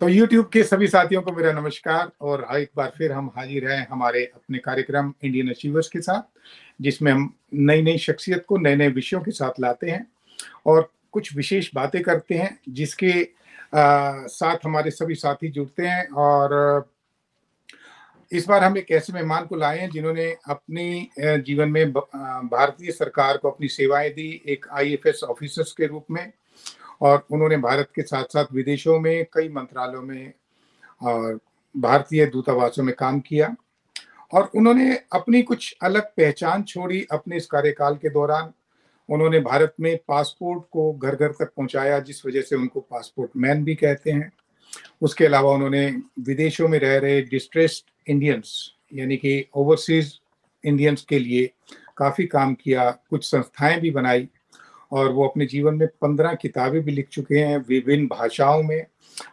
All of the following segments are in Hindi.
तो YouTube के सभी साथियों को मेरा नमस्कार और एक बार फिर हम हाजिर हैं हमारे अपने कार्यक्रम इंडियन अचीवर्स के साथ, जिसमें हम नई-नई शख्सियत को नए-नए विषयों के साथ लाते हैं और कुछ विशेष बातें करते हैं, जिसके साथ हमारे सभी साथी जुड़ते हैं। और इस बार हम एक ऐसे मेहमान को लाए हैं जिन्होंने अपनी जीवन में भारतीय सरकार को अपनी सेवाएँ दी, एक आईएफएस ऑफिसर्स के रूप में। और उन्होंने भारत के साथ-साथ विदेशों में कई मंत्रालयों में और भारतीय दूतावासों में काम किया और उन्होंने अपनी कुछ अलग पहचान छोड़ी अपने इस कार्यकाल के दौरान। उन्होंने भारत में पासपोर्ट को घर-घर तक पहुँचाया, जिस वजह से उनको पासपोर्ट मैन भी कहते हैं। उसके अलावा उन्होंने विदेशों में रह रहे डिस्ट्रेस्ड इंडियंस यानी कि ओवरसीज़ इंडियंस के लिए काफ़ी काम किया, कुछ संस्थाएँ भी बनाई और वो अपने जीवन में 15 किताबें भी लिख चुके हैं विभिन्न भाषाओं में।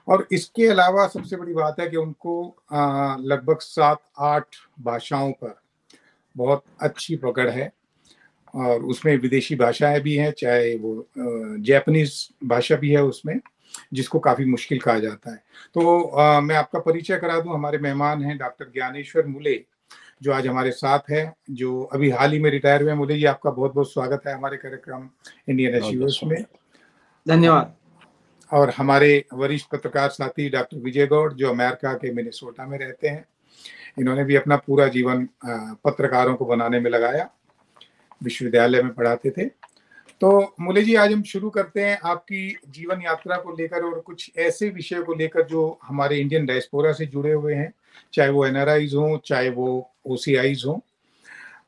और इसके अलावा सबसे बड़ी बात है कि उनको लगभग 7-8 भाषाओं पर बहुत अच्छी पकड़ है और उसमें विदेशी भाषाएँ भी हैं, चाहे वो जैपनीज़ भाषा भी है उसमें, जिसको काफ़ी मुश्किल कहा जाता है। तो मैं आपका परिचय करा दूँ, हमारे मेहमान हैं डॉक्टर ज्ञानेश्वर मुले, जो आज हमारे साथ हैं, जो अभी हाल ही में रिटायर हुए हैं। मुले जी, आपका बहुत-बहुत स्वागत है हमारे कार्यक्रम इंडियन अचीवर्स में। धन्यवाद। और हमारे वरिष्ठ पत्रकार साथी डॉक्टर विजय गौड़, जो अमेरिका के मिनेसोटा में रहते हैं। इन्होंने भी अपना पूरा जीवन पत्रकारों को बनाने में लगाया, विश्वविद्यालय में पढ़ाते थे। तो मुले जी, आज हम शुरू करते हैं आपकी जीवन यात्रा को लेकर और कुछ ऐसे विषय को लेकर जो हमारे इंडियन डायस्पोरा से जुड़े हुए हैं, चाहे वो एनआरआईज़ हों, चाहे वो ओसीआईज़ हों।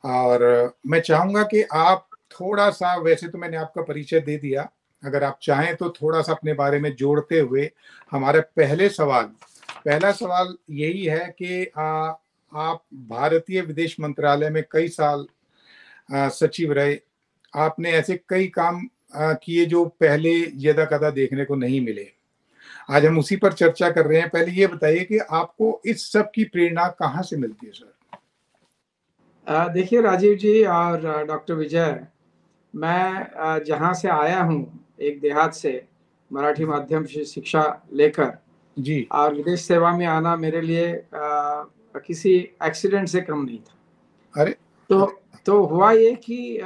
और मैं चाहूँगा कि आप थोड़ा-सा, वैसे तो मैंने आपका परिचय दे दिया, अगर आप चाहें तो थोड़ा-सा अपने बारे में जोड़ते हुए हमारा पहला सवाल यही है कि आप भारतीय विदेश मंत्रालय में कई साल सचिव रहे। आपने ऐसे कई काम किए जो पहले यदा-कदा देखने को नहीं मिले। आज हम उसी पर चर्चा कर रहे हैं। पहले ये बताइए कि आपको इस सब की प्रेरणा कहाँ से मिलती है सर? देखिए राजीव जी और डॉक्टर विजय, मैं जहाँ से आया हूँ, एक देहात से मराठी माध्यम से शिक्षा लेकर जी। और विदेश सेवा में आना मेरे लिए किसी एक्सीडेंट से कम नहीं था। अरे! तो हुआ ये कि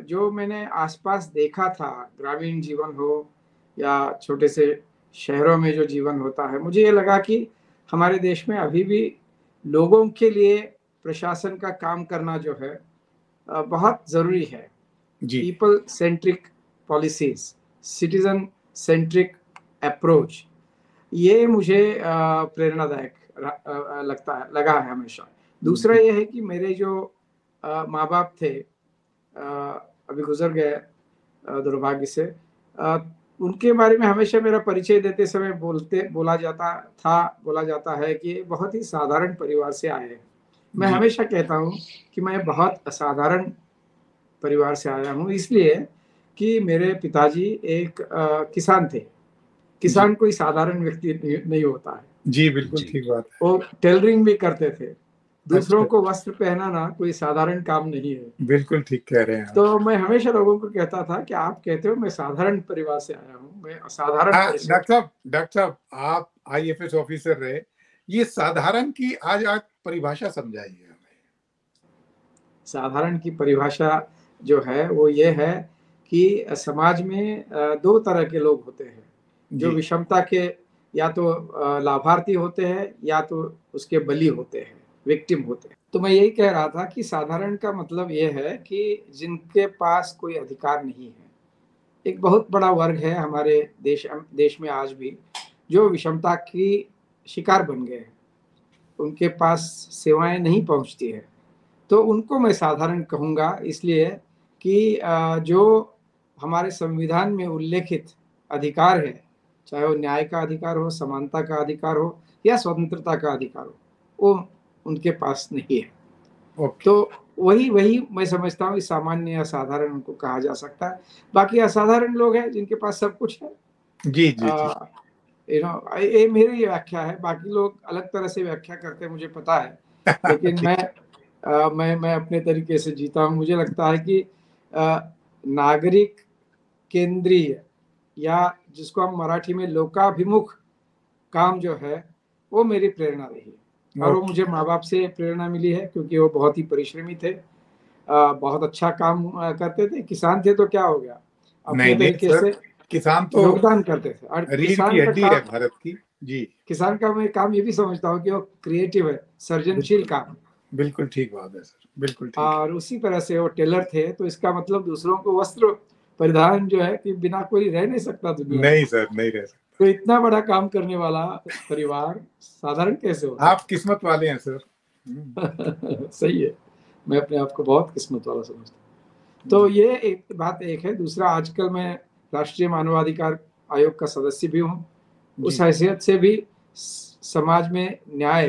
जो मैंने आसपास देखा था, ग्रामीण जीवन हो या छोटे से शहरों में जो जीवन होता है, मुझे ये लगा कि हमारे देश में अभी भी लोगों के लिए प्रशासन का काम करना जो है बहुत ज़रूरी है। जी। People centric policies, citizen centric approach, ये मुझे प्रेरणादायक लगा है हमेशा। दूसरा ये है कि मेरे जो माँ-बाप थे, अभी गुज़र गए दुर्भाग्य से। उनके बारे में हमेशा मेरा परिचय देते समय बोला जाता है कि बहुत ही साधारण परिवार से आए हैं। मैं हमेशा कहता हूँ कि मैं बहुत असाधारण परिवार से आया हूँ, इसलिए कि मेरे पिताजी एक किसान थे। किसान कोई साधारण व्यक्ति नहीं होता है। जी, बिल्कुल ठीक बात है। वो टेलरिंग भी करते थे। दूसरों को वस्त्र पहनाना कोई साधारण काम नहीं है। बिल्कुल ठीक कह रहे हैं आप। तो मैं हमेशा लोगों को कहता था कि आप कहते हो मैं साधारण परिवार से आया हूँ, मैं असाधारण डॉक्टर साहब, आप आईएफएस ऑफिसर रहे, ये साधारण की आज आप परिभाषा समझाइए हमें। साधारण की परिभाषा जो है वो ये है कि समाज में दो तरह के लोग होते हैं, जो विषमता के या तो लाभार्थी होते हैं या तो उसके बली होते हैं, विक्टिम होते हैं। तो मैं यही कह रहा था कि साधारण का मतलब ये है कि जिनके पास कोई अधिकार नहीं है। एक बहुत बड़ा वर्ग है हमारे देश में आज भी, जो विषमता की शिकार बन गए हैं। उनके पास सेवाएं नहीं पहुंचती है, तो उनको मैं साधारण कहूँगा, इसलिए कि जो हमारे संविधान में उल्लेखित अधिकार है, चाहे वो न्याय का अधिकार हो, समानता का अधिकार हो या स्वतंत्रता का अधिकार हो, वो उनके पास नहीं है। तो वही मैं समझता हूँ, सामान्य या साधारण उनको कहा जा सकता है। बाकी असाधारण लोग हैं जिनके पास सब कुछ है। जी। ये मेरी व्याख्या है, बाकी लोग अलग तरह से व्याख्या करते हैं, मुझे पता है। लेकिन मैं अपने तरीके से जीता हूँ। मुझे लगता है कि नागरिक केंद्रीय या जिसको हम मराठी में लोकाभिमुख काम जो है वो मेरी प्रेरणा रही है। और वो मुझे माँ बाप से प्रेरणा मिली है, क्योंकि वो बहुत ही परिश्रमी थे, बहुत अच्छा काम करते थे। किसान थे तो क्या हो गया, नहीं अपने नहीं तरीके सर, से किसान तो योगदान करते थे। और रीढ़ की किसान का हड्डी है काम, भारत की। जी किसान का मैं काम ये भी समझता हूँ कि वो क्रिएटिव है, सृजनशील बिल्कुल, काम। बिल्कुल ठीक बात है सर, बिल्कुल ठीक और उसी तरह से वो टेलर थे, तो इसका मतलब दूसरों को वस्त्र परिधान जो है कि बिना कोई रह नहीं सकता है। दुनिया में। नहीं सर, नहीं रह सकता। तो इतना बड़ा काम करने वाला परिवार साधारण कैसे हो आप सकता किस्मत वाले हैं सर। है? सही है, मैं अपने आप को बहुत किस्मत वाला समझता हूँ। तो जी ये एक बात एक है। दूसरा, आजकल मैं राष्ट्रीय मानवाधिकार आयोग का सदस्य भी हूँ। उस जी हैसियत से भी समाज में न्याय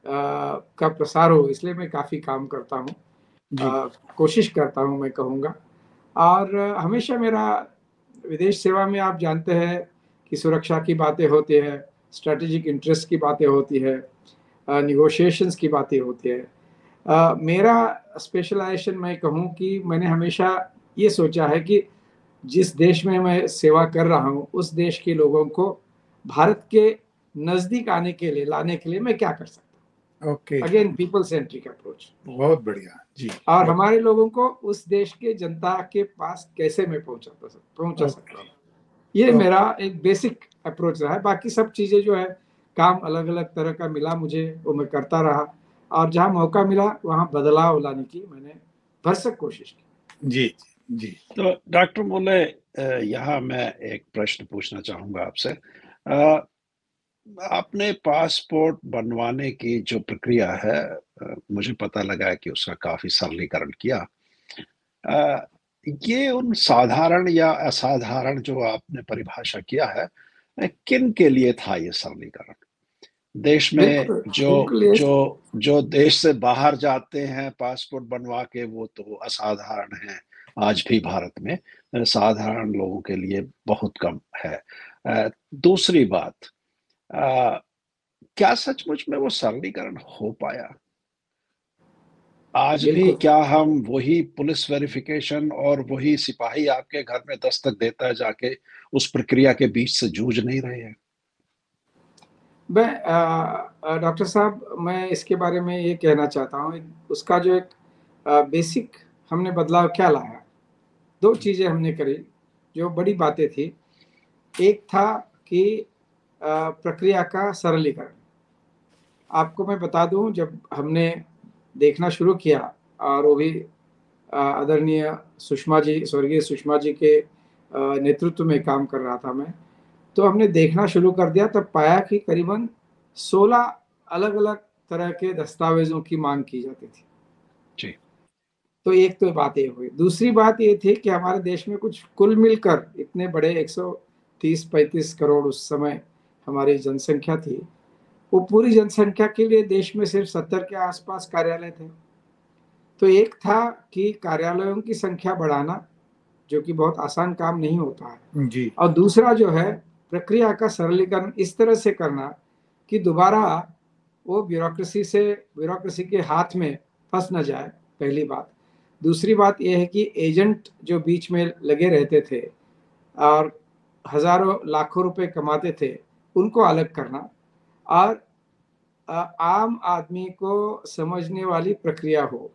का प्रसार हो, इसलिए मैं काफ़ी काम करता हूँ, जी कोशिश करता हूँ मैं कहूँगा। और हमेशा मेरा विदेश सेवा में, आप जानते हैं कि सुरक्षा की बातें होती है, स्ट्रेटेजिक इंटरेस्ट की बातें होती है, निगोशिएशंस की बातें होती है। मेरा स्पेशलाइजेशन, मैं कहूँ कि मैंने हमेशा ये सोचा है कि जिस देश में मैं सेवा कर रहा हूँ उस देश के लोगों को भारत के नज़दीक आने के लिए, लाने के लिए मैं क्या कर सकता ओके, हूँ। Again people centric approach. बहुत बढ़िया जी। और हमारे लोगों को उस देश के जनता के पास कैसे मैं पहुंचा सकता ओके हूँ। ये ओके मेरा एक बेसिक अप्रोच रहा है। बाकी सब चीज़ें जो है, काम अलग अलग तरह का मिला मुझे, वो मैं करता रहा। और जहाँ मौका मिला वहाँ बदलाव लाने की मैंने भरसक कोशिश की। जी जी तो डॉक्टर मोले, यहाँ मैं एक प्रश्न पूछना चाहूँगा आपसे। अ, आपने पासपोर्ट बनवाने की जो प्रक्रिया है, मुझे पता लगा है कि उसका काफ़ी सरलीकरण किया। अ, ये उन साधारण या असाधारण जो आपने परिभाषा किया है, किन के लिए था ये सरलीकरण? देश में बिल्कुल जो बिल्कुल, ये जो देश से बाहर जाते हैं पासपोर्ट बनवा के, वो तो असाधारण हैं आज भी भारत में। साधारण लोगों के लिए बहुत कम है। दूसरी बात, अ, क्या सचमुच में वो सरलीकरण हो पाया? आज भी बिल्कुल। क्या हम वही पुलिस वेरिफिकेशन और वही सिपाही आपके घर में दस्तक देता है जाके, उस प्रक्रिया के बीच से जूझ नहीं रहे हैं? मैं डॉक्टर साहब, मैं इसके बारे में ये कहना चाहता हूँ, उसका जो एक बेसिक हमने बदलाव क्या लाया। दो चीज़ें हमने करी जो बड़ी बातें थी। एक था कि प्रक्रिया का सरलीकरण। आपको मैं बता दूं, जब हमने देखना शुरू किया, और वो भी आदरणीय सुषमा जी, स्वर्गीय सुषमा जी के नेतृत्व में काम कर रहा था मैं, तो हमने देखना शुरू कर दिया, तब पाया कि करीबन 16 अलग अलग तरह के दस्तावेजों की मांग की जाती थी। जी। तो एक तो बात ये हुई। दूसरी बात ये थी कि हमारे देश में कुछ कुल मिलकर इतने बड़े 130-35 करोड़ उस समय हमारी जनसंख्या थी। वो पूरी जनसंख्या के लिए देश में सिर्फ 70 के आसपास कार्यालय थे। तो एक था कि कार्यालयों की संख्या बढ़ाना, जो कि बहुत आसान काम नहीं होता है। जी और दूसरा जो है, प्रक्रिया का सरलीकरण इस तरह से करना कि दोबारा वो ब्यूरोक्रेसी के हाथ में फंस न जाए, पहली बात। दूसरी बात यह है कि एजेंट जो बीच में लगे रहते थे और हजारों लाखों रुपए कमाते थे, उनको अलग करना। और आम आदमी को समझने वाली प्रक्रिया हो।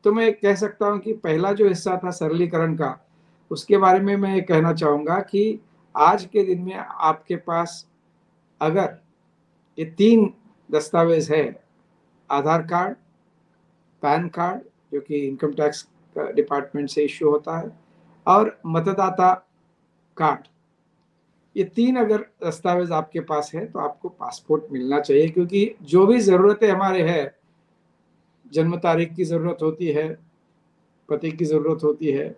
तो मैं कह सकता हूं कि पहला जो हिस्सा था सरलीकरण का, उसके बारे में मैं ये कहना चाहूँगा कि आज के दिन में आपके पास अगर ये 3 दस्तावेज़ है, आधार कार्ड, पैन कार्ड, जो कि इनकम टैक्स डिपार्टमेंट से इश्यू होता है, और मतदाता कार्ड, ये 3 अगर दस्तावेज़ आपके पास है तो आपको पासपोर्ट मिलना चाहिए। क्योंकि जो भी ज़रूरतें हमारे हैं, जन्म तारीख की ज़रूरत होती है, पते की ज़रूरत होती है,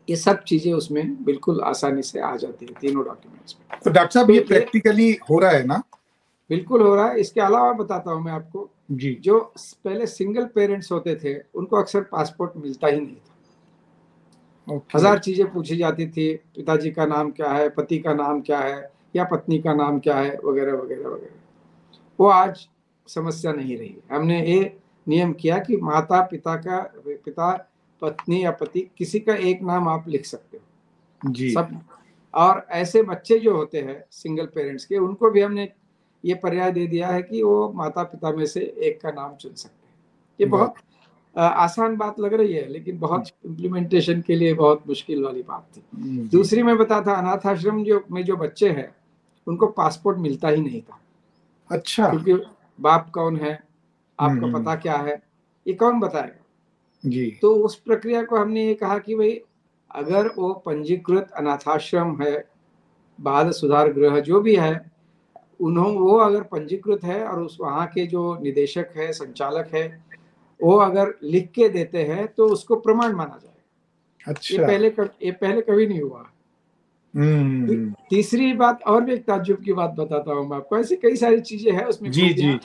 ये सब चीज़ें उसमें बिल्कुल आसानी से आ जाती है तीनों डॉक्यूमेंट्स में। तो डॉक्टर साहब, तो ये ये प्रैक्टिकली हो रहा है ना? बिल्कुल हो रहा है। इसके अलावा बताता हूँ मैं आपको, जी जो पहले सिंगल पेरेंट्स होते थे उनको अक्सर पासपोर्ट मिलता ही नहीं था। ओके हजार चीज़ें पूछी जाती थी, पिताजी का नाम क्या है, पति का नाम क्या है, या पत्नी का नाम क्या है, वगैरह वगैरह वगैरह। वो आज समस्या नहीं रही। हमने ये नियम किया कि माता पिता, पत्नी या पति, किसी का एक नाम आप लिख सकते हो जी सब। और ऐसे बच्चे जो होते हैं सिंगल पेरेंट्स के, उनको भी हमने ये पर्याय दे दिया है कि वो माता पिता में से एक का नाम चुन सकते हैं। ये बहुत आसान बात लग रही है, लेकिन बहुत इम्प्लीमेंटेशन के लिए बहुत मुश्किल वाली बात थी। दूसरी मैं बताता, अनाथ आश्रम जो बच्चे हैं उनको पासपोर्ट मिलता ही नहीं था। अच्छा। क्योंकि बाप कौन है, आपका पता क्या है, ये कौन बताएगा जी। तो उस प्रक्रिया को हमने ये कहा कि भाई अगर वो पंजीकृत अनाथाश्रम है, बाल सुधार गृह जो भी है, वो अगर पंजीकृत है और उस वहाँ के जो निदेशक है, संचालक है, वो अगर लिख के देते हैं तो उसको प्रमाण माना जाएगा। अच्छा। ये पहले कभी नहीं हुआ। तीसरी बात, और भी एक ताज्जुब की बात बताता हूँ मैं आपको। ऐसी कई सारी चीजें हैं उसमें जी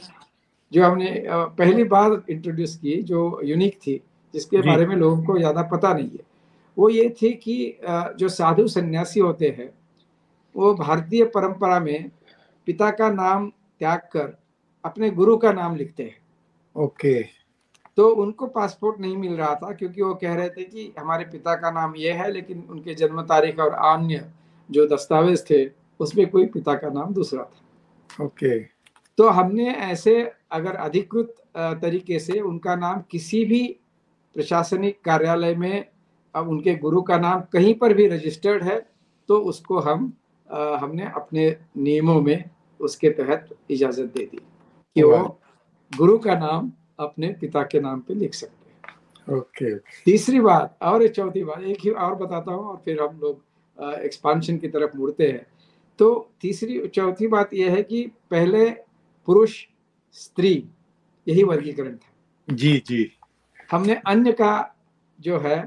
जो हमने पहली बार इंट्रोड्यूस की, जो यूनिक थी, जिसके बारे में लोगों को ज्यादा पता नहीं है। वो ये थी कि जो साधु सन्यासी होते हैं वो भारतीय परंपरा में पिता का नाम त्याग कर अपने गुरु का नाम लिखते हैं। ओके। तो उनको पासपोर्ट नहीं मिल रहा था क्योंकि वो कह रहे थे कि हमारे पिता का नाम ये है, लेकिन उनके जन्म तारीख और अन्य जो दस्तावेज थे उसमें कोई पिता का नाम दूसरा था। ओके। तो हमने ऐसे अगर अधिकृत तरीके से उनका नाम किसी भी प्रशासनिक कार्यालय में, अब उनके गुरु का नाम कहीं पर भी रजिस्टर्ड है तो उसको हमने अपने नियमों में उसके तहत इजाजत दे दी कि वो गुरु का नाम अपने पिता के नाम पे लिख सकते हैं। ओके। तीसरी बात और चौथी बात एक ही और बताता हूँ और फिर हम लोग एक्सपांशन की तरफ मुड़ते हैं। तो तीसरी चौथी बात यह है कि पहले पुरुष स्त्री यही वर्गीकरण था। जी। हमने अन्य का जो है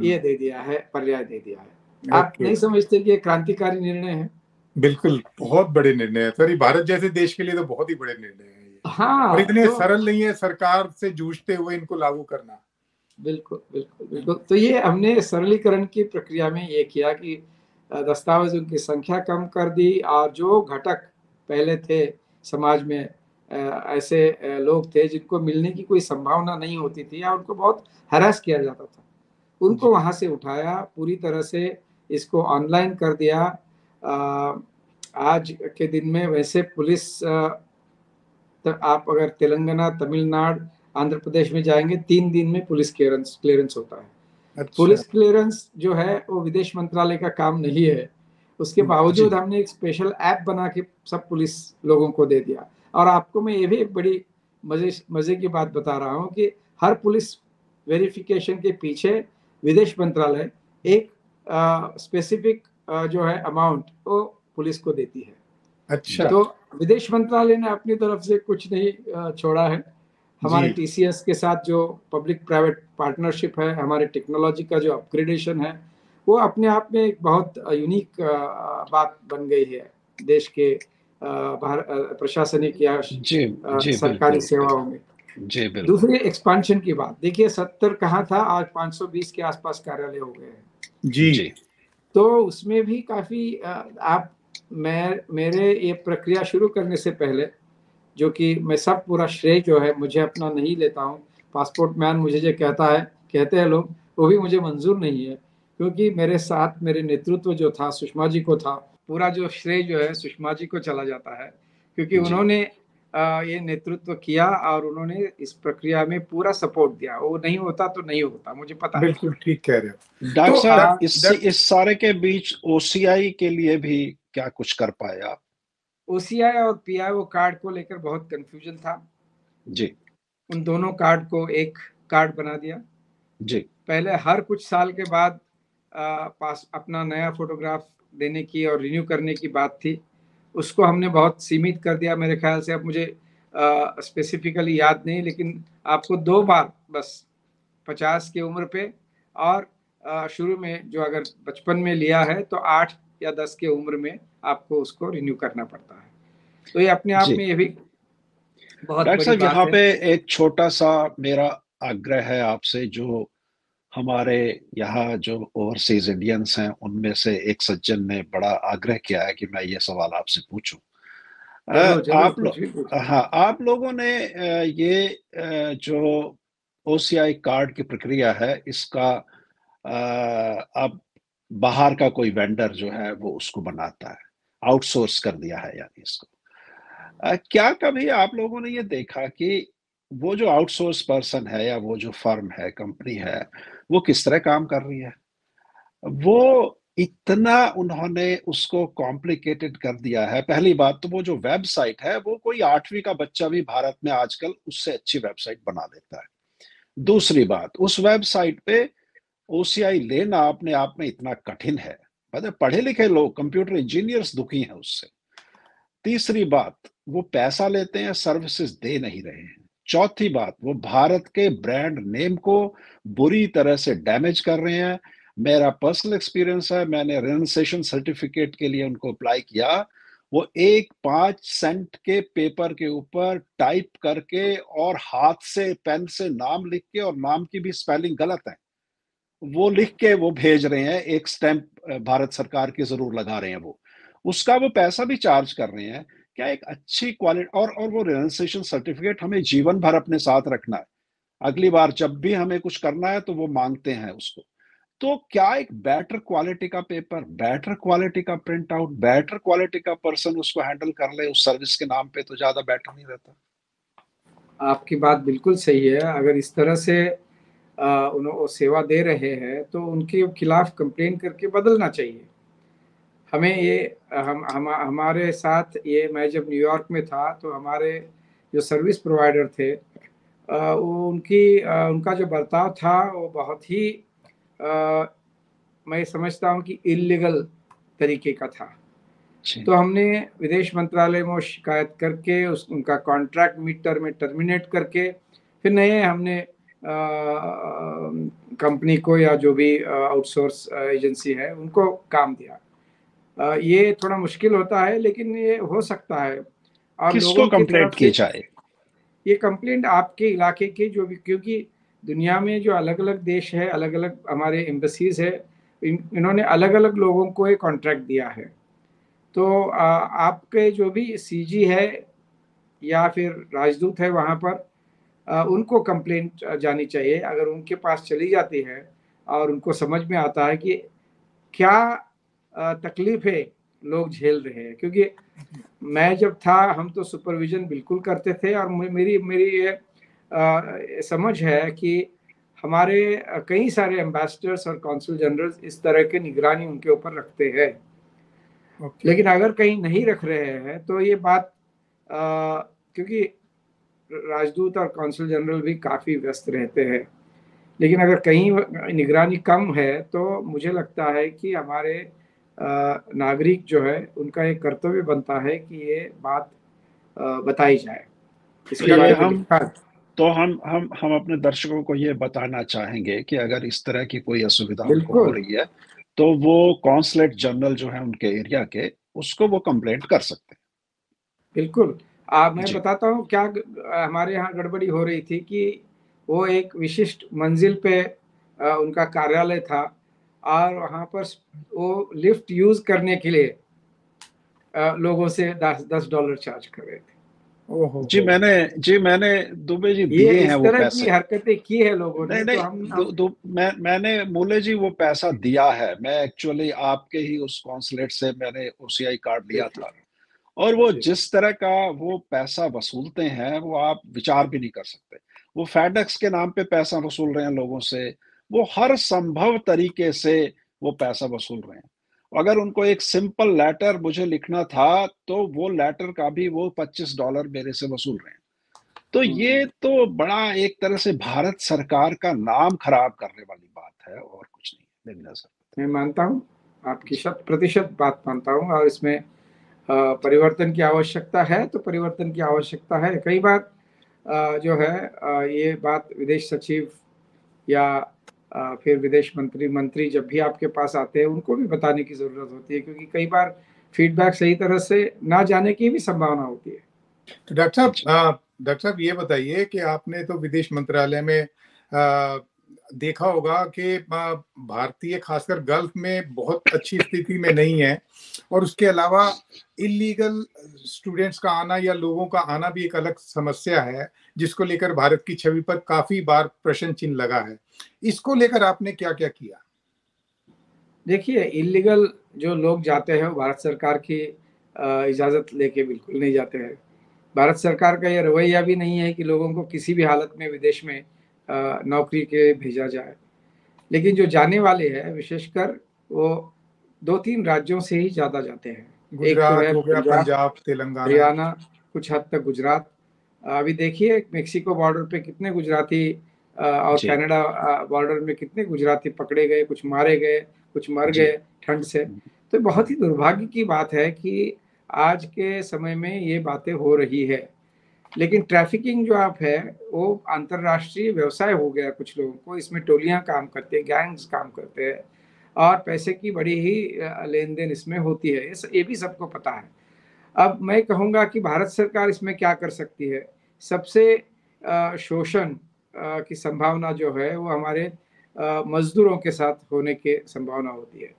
ये दे दिया है, पर्याय दे दिया है। आप नहीं समझते कि ये क्रांतिकारी निर्णय है? बिल्कुल, बहुत बड़े निर्णय है सर। भारत जैसे देश के लिए तो बहुत ही बड़े निर्णय है ये। हाँ, और इतने सरल नहीं है सरकार से जूझते हुए इनको लागू करना। बिल्कुल। तो ये हमने सरलीकरण की प्रक्रिया में ये किया कि दस्तावेजों की संख्या कम कर दी, और जो घटक पहले थे समाज में, ऐसे लोग थे जिनको मिलने की कोई संभावना नहीं होती थी या उनको बहुत हैरास किया जाता था, उनको वहां से उठाया, पूरी तरह से इसको ऑनलाइन कर दिया। आज के दिन में वैसे पुलिस, तो आप अगर तेलंगाना, तमिलनाडु, आंध्र प्रदेश में जाएंगे 3 दिन में पुलिस क्लियरेंस होता है। अच्छा। पुलिस क्लियरेंस जो है वो विदेश मंत्रालय का काम नहीं है। उसके बावजूद हमने एक स्पेशल ऐप बना के सब पुलिस लोगों को दे दिया। और आपको मैं ये भी एक बड़ी मजे की बात बता रहा हूँ कि हर पुलिस वेरिफिकेशन के पीछे विदेश मंत्रालय एक स्पेसिफिक जो है अमाउंट वो पुलिस को देती है। अच्छा। तो विदेश मंत्रालय ने अपनी तरफ से कुछ नहीं छोड़ा है। हमारे टीसीएस के साथ जो पब्लिक प्राइवेट पार्टनरशिप है, हमारे टेक्नोलॉजी का जो अपग्रेडेशन है, वो अपने आप में एक बहुत यूनिक बात बन गई है देश के प्रशासनिक या सरकारी सेवाओं में। दूसरी एक्सपांशन की बात देखिए, 70 कहाँ था, आज 520 के आसपास कार्यालय हो गए हैं। जी। तो उसमें भी काफी आप मेरे ये प्रक्रिया शुरू करने से पहले, जो कि मैं सब पूरा श्रेय जो है मुझे अपना नहीं लेता हूँ, पासपोर्ट मैन मुझे जो कहते हैं लोग, वो भी मुझे मंजूर नहीं है, क्योंकि मेरे साथ मेरे नेतृत्व जो था सुषमा जी को था। पूरा जो श्रेय जो है सुषमा जी को चला जाता है, क्योंकि उन्होंने ये नेतृत्व किया और उन्होंने इस प्रक्रिया में पूरा सपोर्ट दिया। वो नहीं होता तो नहीं होता, मुझे पता। बिल्कुल ठीक कह रहे हो डॉक्टर साहब। इस सारे के बीच ओसीआई के लिए भी क्या कुछ कर पाए आप? ओसीआई और पीआईओ कार्ड को लेकर बहुत कंफ्यूजन था जी। उन दोनों कार्ड को एक कार्ड बना दिया जी। पहले हर कुछ साल के बाद पास अपना नया फोटोग्राफ देने की और रिन्यू करने की बात थी, उसको हमने बहुत सीमित कर दिया। मेरे ख्याल से अब मुझे स्पेसिफिकली याद नहीं, लेकिन आपको 2 बार बस 50 की उम्र पे, और शुरू में जो अगर बचपन में लिया है तो 8 या 10 की उम्र में आपको उसको रिन्यू करना पड़ता है। तो ये अपने आप में ये भी बहुत डॉक्टर बड़ी साहब, बात यहाँ है। पे एक छोटा सा मेरा आग्रह है आपसे, जो हमारे यहाँ जो ओवरसीज इंडियंस हैं उनमें से एक सज्जन ने बड़ा आग्रह किया है कि मैं ये सवाल आपसे पूछूं। आप लोगों ने ये जो ओसीआई कार्ड की प्रक्रिया है, इसका अब बाहर का कोई वेंडर जो है वो उसको बनाता है, आउटसोर्स कर दिया है यानी इसको। क्या कभी आप लोगों ने ये देखा कि वो जो आउटसोर्स पर्सन है या वो जो फर्म है, कंपनी है, वो किस तरह काम कर रही है? वो इतना उन्होंने उसको कॉम्प्लिकेटेड कर दिया है। पहली बात तो वो जो वेबसाइट है, वो कोई 8वीं का बच्चा भी भारत में आजकल उससे अच्छी वेबसाइट बना देता है। दूसरी बात, उस वेबसाइट पे ओसीआई लेना अपने आप में इतना कठिन है। मतलब पढ़े-लिखे लोग, कंप्यूटर इंजीनियर्स दुखी हैं उससे। तीसरी बात, वो पैसा लेते हैं, सर्विसेज दे नहीं रहे हैं। चौथी बात, वो भारत के ब्रांड नेम को बुरी तरह से डैमेज कर रहे हैं। मेरा पर्सनल एक्सपीरियंस है, मैंने रेनुन्सिएशन सर्टिफिकेट के लिए उनको अप्लाई किया। वो एक 5 सेंट के पेपर के ऊपर टाइप करके और हाथ से पेन से नाम लिख के, और नाम की भी स्पेलिंग गलत है, वो लिख के वो भेज रहे हैं। एक स्टैंप भारत सरकार की ज़रूर लगा रहे हैं वो। उसका वो पैसा भी चार्ज कर रहे हैं। क्या एक अच्छी क्वालिटी, और वो रेनुन्सिएशन सर्टिफिकेट हमें जीवन भर अपने साथ रखना है। अगली बार जब भी हमें कुछ करना है तो वो माँगते हैं उसको। तो क्या एक बेटर क्वालिटी का पेपर, बेटर क्वालिटी का प्रिंट आउट, बेटर क्वालिटी का पर्सन उसको हैंडल कर ले उस सर्विस के नाम पे, तो ज़्यादा बेटर नहीं रहता? आपकी बात बिल्कुल सही है। अगर इस तरह से वो सेवा दे रहे हैं तो उनके खिलाफ कंप्लेन करके बदलना चाहिए। हमें ये हमारे साथ ये, मैं जब न्यूयॉर्क में था तो हमारे जो सर्विस प्रोवाइडर थे, वो उनका जो बर्ताव था वो बहुत ही मैं समझता हूँ कि इल्लीगल तरीके का था। तो हमने विदेश मंत्रालय में शिकायत करके उनका कॉन्ट्रैक्ट मिड टर्म में टर्मिनेट करके फिर नए हमने कंपनी को या जो भी आउटसोर्स एजेंसी है उनको काम दिया। ये थोड़ा मुश्किल होता है लेकिन ये हो सकता है। और किसको लोगों की कंप्लेंट तरफ की से जाए? ये कंप्लेंट आपके इलाके के जो भी, क्योंकि दुनिया में जो अलग-अलग देश है, अलग-अलग हमारे एम्बेसीज है, इन्होंने अलग-अलग लोगों को ये कॉन्ट्रैक्ट दिया है। तो आपके जो भी सीजी है या फिर राजदूत है वहाँ पर, उनको कंप्लेंट जानी चाहिए। अगर उनके पास चली जाती है और उनको समझ में आता है कि क्या तकलीफ़ें लोग झेल रहे हैं, क्योंकि मैं जब था हम तो सुपरविज़न बिल्कुल करते थे और मेरी मेरी ये समझ है कि हमारे कई सारे एम्बेसडर्स और कॉन्सल जनरल्स इस तरह की निगरानी उनके ऊपर रखते हैं। लेकिन अगर कहीं नहीं रख रहे हैं तो ये बात, क्योंकि राजदूत और कॉन्सल जनरल भी काफ़ी व्यस्त रहते हैं, लेकिन अगर कहीं निगरानी कम है तो मुझे लगता है कि हमारे नागरिक जो है उनका एक कर्तव्य बनता है कि ये बात बताई जाए। इसके चलिए, बारे में लिखा। हम अपने दर्शकों को ये बताना चाहेंगे कि अगर इस तरह की कोई असुविधा उनको हो बिल्कुल, रही है, तो वो कॉन्सुलेट जनरल जो है उनके एरिया के, उसको वो कंप्लेंट कर सकते बिल्कुल। हैं। मैं जी। बताता हूँ क्या हमारे यहाँ गड़बड़ी हो रही थी कि वो एक विशिष्ट मंजिल पे उनका कार्यालय था और वहाँ पर वो लिफ्ट यूज़ करने के लिए लोगों से $10 चार्ज कर रहे थे। ओहो जी, हो। मैंने दुबे जी ये दिए हैं इस वो तरह की पैसे। हरकतें की है लोगों नहीं, ने, तो नहीं, हम मैंने मूले जी वो पैसा दिया है। मैं एक्चुअली आपके ही उस कॉन्सुलेट से मैंने ओसीआई कार्ड लिया ठीक है, था। और वो ठीक। जिस तरह का वो पैसा वसूलते हैं, वो आप विचार भी नहीं कर सकते। वो फेडेक्स के नाम पे पैसा वसूल रहे हैं लोगों से। वो हर संभव तरीके से वो पैसा वसूल रहे हैं। अगर उनको एक सिंपल लेटर मुझे लिखना था, तो वो लेटर का भी वो $25 मेरे से वसूल रहे हैं। तो ये हुँ, तो बड़ा एक तरह से भारत सरकार का नाम खराब करने वाली बात है, और कुछ नहीं है मेरी नज़र मैं मानता हूँ, आपकी में। जी। 100% बात मानता हूँ और इसमें परिवर्तन की आवश्यकता है, तो परिवर्तन की आवश्यकता है। कई बार जो है ये बात विदेश सचिव या फिर विदेश मंत्री जब भी आपके पास आते हैं, उनको भी बताने की ज़रूरत होती है, क्योंकि कई बार फीडबैक सही तरह से ना जाने की भी संभावना होती है। तो डॉक्टर साहब ये बताइए कि आपने तो विदेश मंत्रालय में देखा होगा कि भारतीय खासकर गल्फ में बहुत अच्छी स्थिति में नहीं है, और उसके अलावा इलीगल स्टूडेंट्स का आना या लोगों का आना भी एक अलग समस्या है, जिसको लेकर भारत की छवि पर काफी बार प्रश्न चिन्ह लगा है। इसको लेकर आपने क्या-क्या किया? देखिए, इल्लीगल जो लोग जाते हैं वो भारत सरकार की इजाज़त लेके बिल्कुल नहीं जाते हैं। भारत सरकार का ये रवैया भी नहीं है कि लोगों को किसी भी हालत में विदेश में नौकरी के भेजा जाए। लेकिन जो जाने वाले हैं विशेषकर वो 2-3 राज्यों से ही ज़्यादा जाते हैं। एक तो गुजरात है हो गया, पंजाब, पंजाब, तेलंगाना। हरियाणा, कुछ हद तक गुजरात। अभी देखिए मेक्सिको बॉर्डर पे कितने गुजराती और जी। कनाडा बॉर्डर में कितने गुजराती पकड़े गए, कुछ मारे गए, कुछ मर जी। गए ठंड से। तो बहुत ही दुर्भाग्य की बात है कि आज के समय में ये बातें हो रही है। लेकिन ट्रैफिकिंग जो आप है वो अंतर्राष्ट्रीय व्यवसाय हो गया कुछ लोगों को, इसमें टोलियां काम करते हैं, गैंग्स काम करते हैं और पैसे की बड़ी ही लेन देन इसमें होती है, ये भी सबको पता है। अब मैं कहूँगा कि भारत सरकार इसमें क्या कर सकती है। सबसे शोषण की संभावना जो है वो हमारे मजदूरों के साथ होने की संभावना होती है।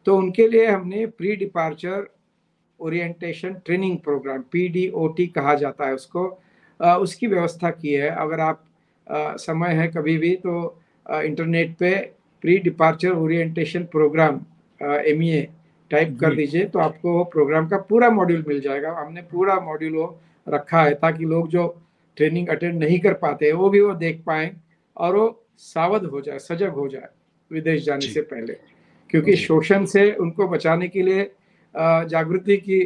तो उनके लिए हमने pre departure orientation training programme, PDOT कहा जाता है उसको, उसकी व्यवस्था की है। अगर आप समय है कभी भी तो इंटरनेट पे pre departure orientation programme MEA type कर जी दीजिए तो आपको वो प्रोग्राम का पूरा मॉड्यूल मिल जाएगा। हमने पूरा मॉड्यूल वो रखा है ताकि लोग जो ट्रेनिंग अटेंड नहीं कर पाते वो भी वो देख पाएँ और वो सावध हो जाए, सजग हो जाए विदेश जाने जी। से पहले। क्योंकि जी। शोषण से उनको बचाने के लिए जागृति की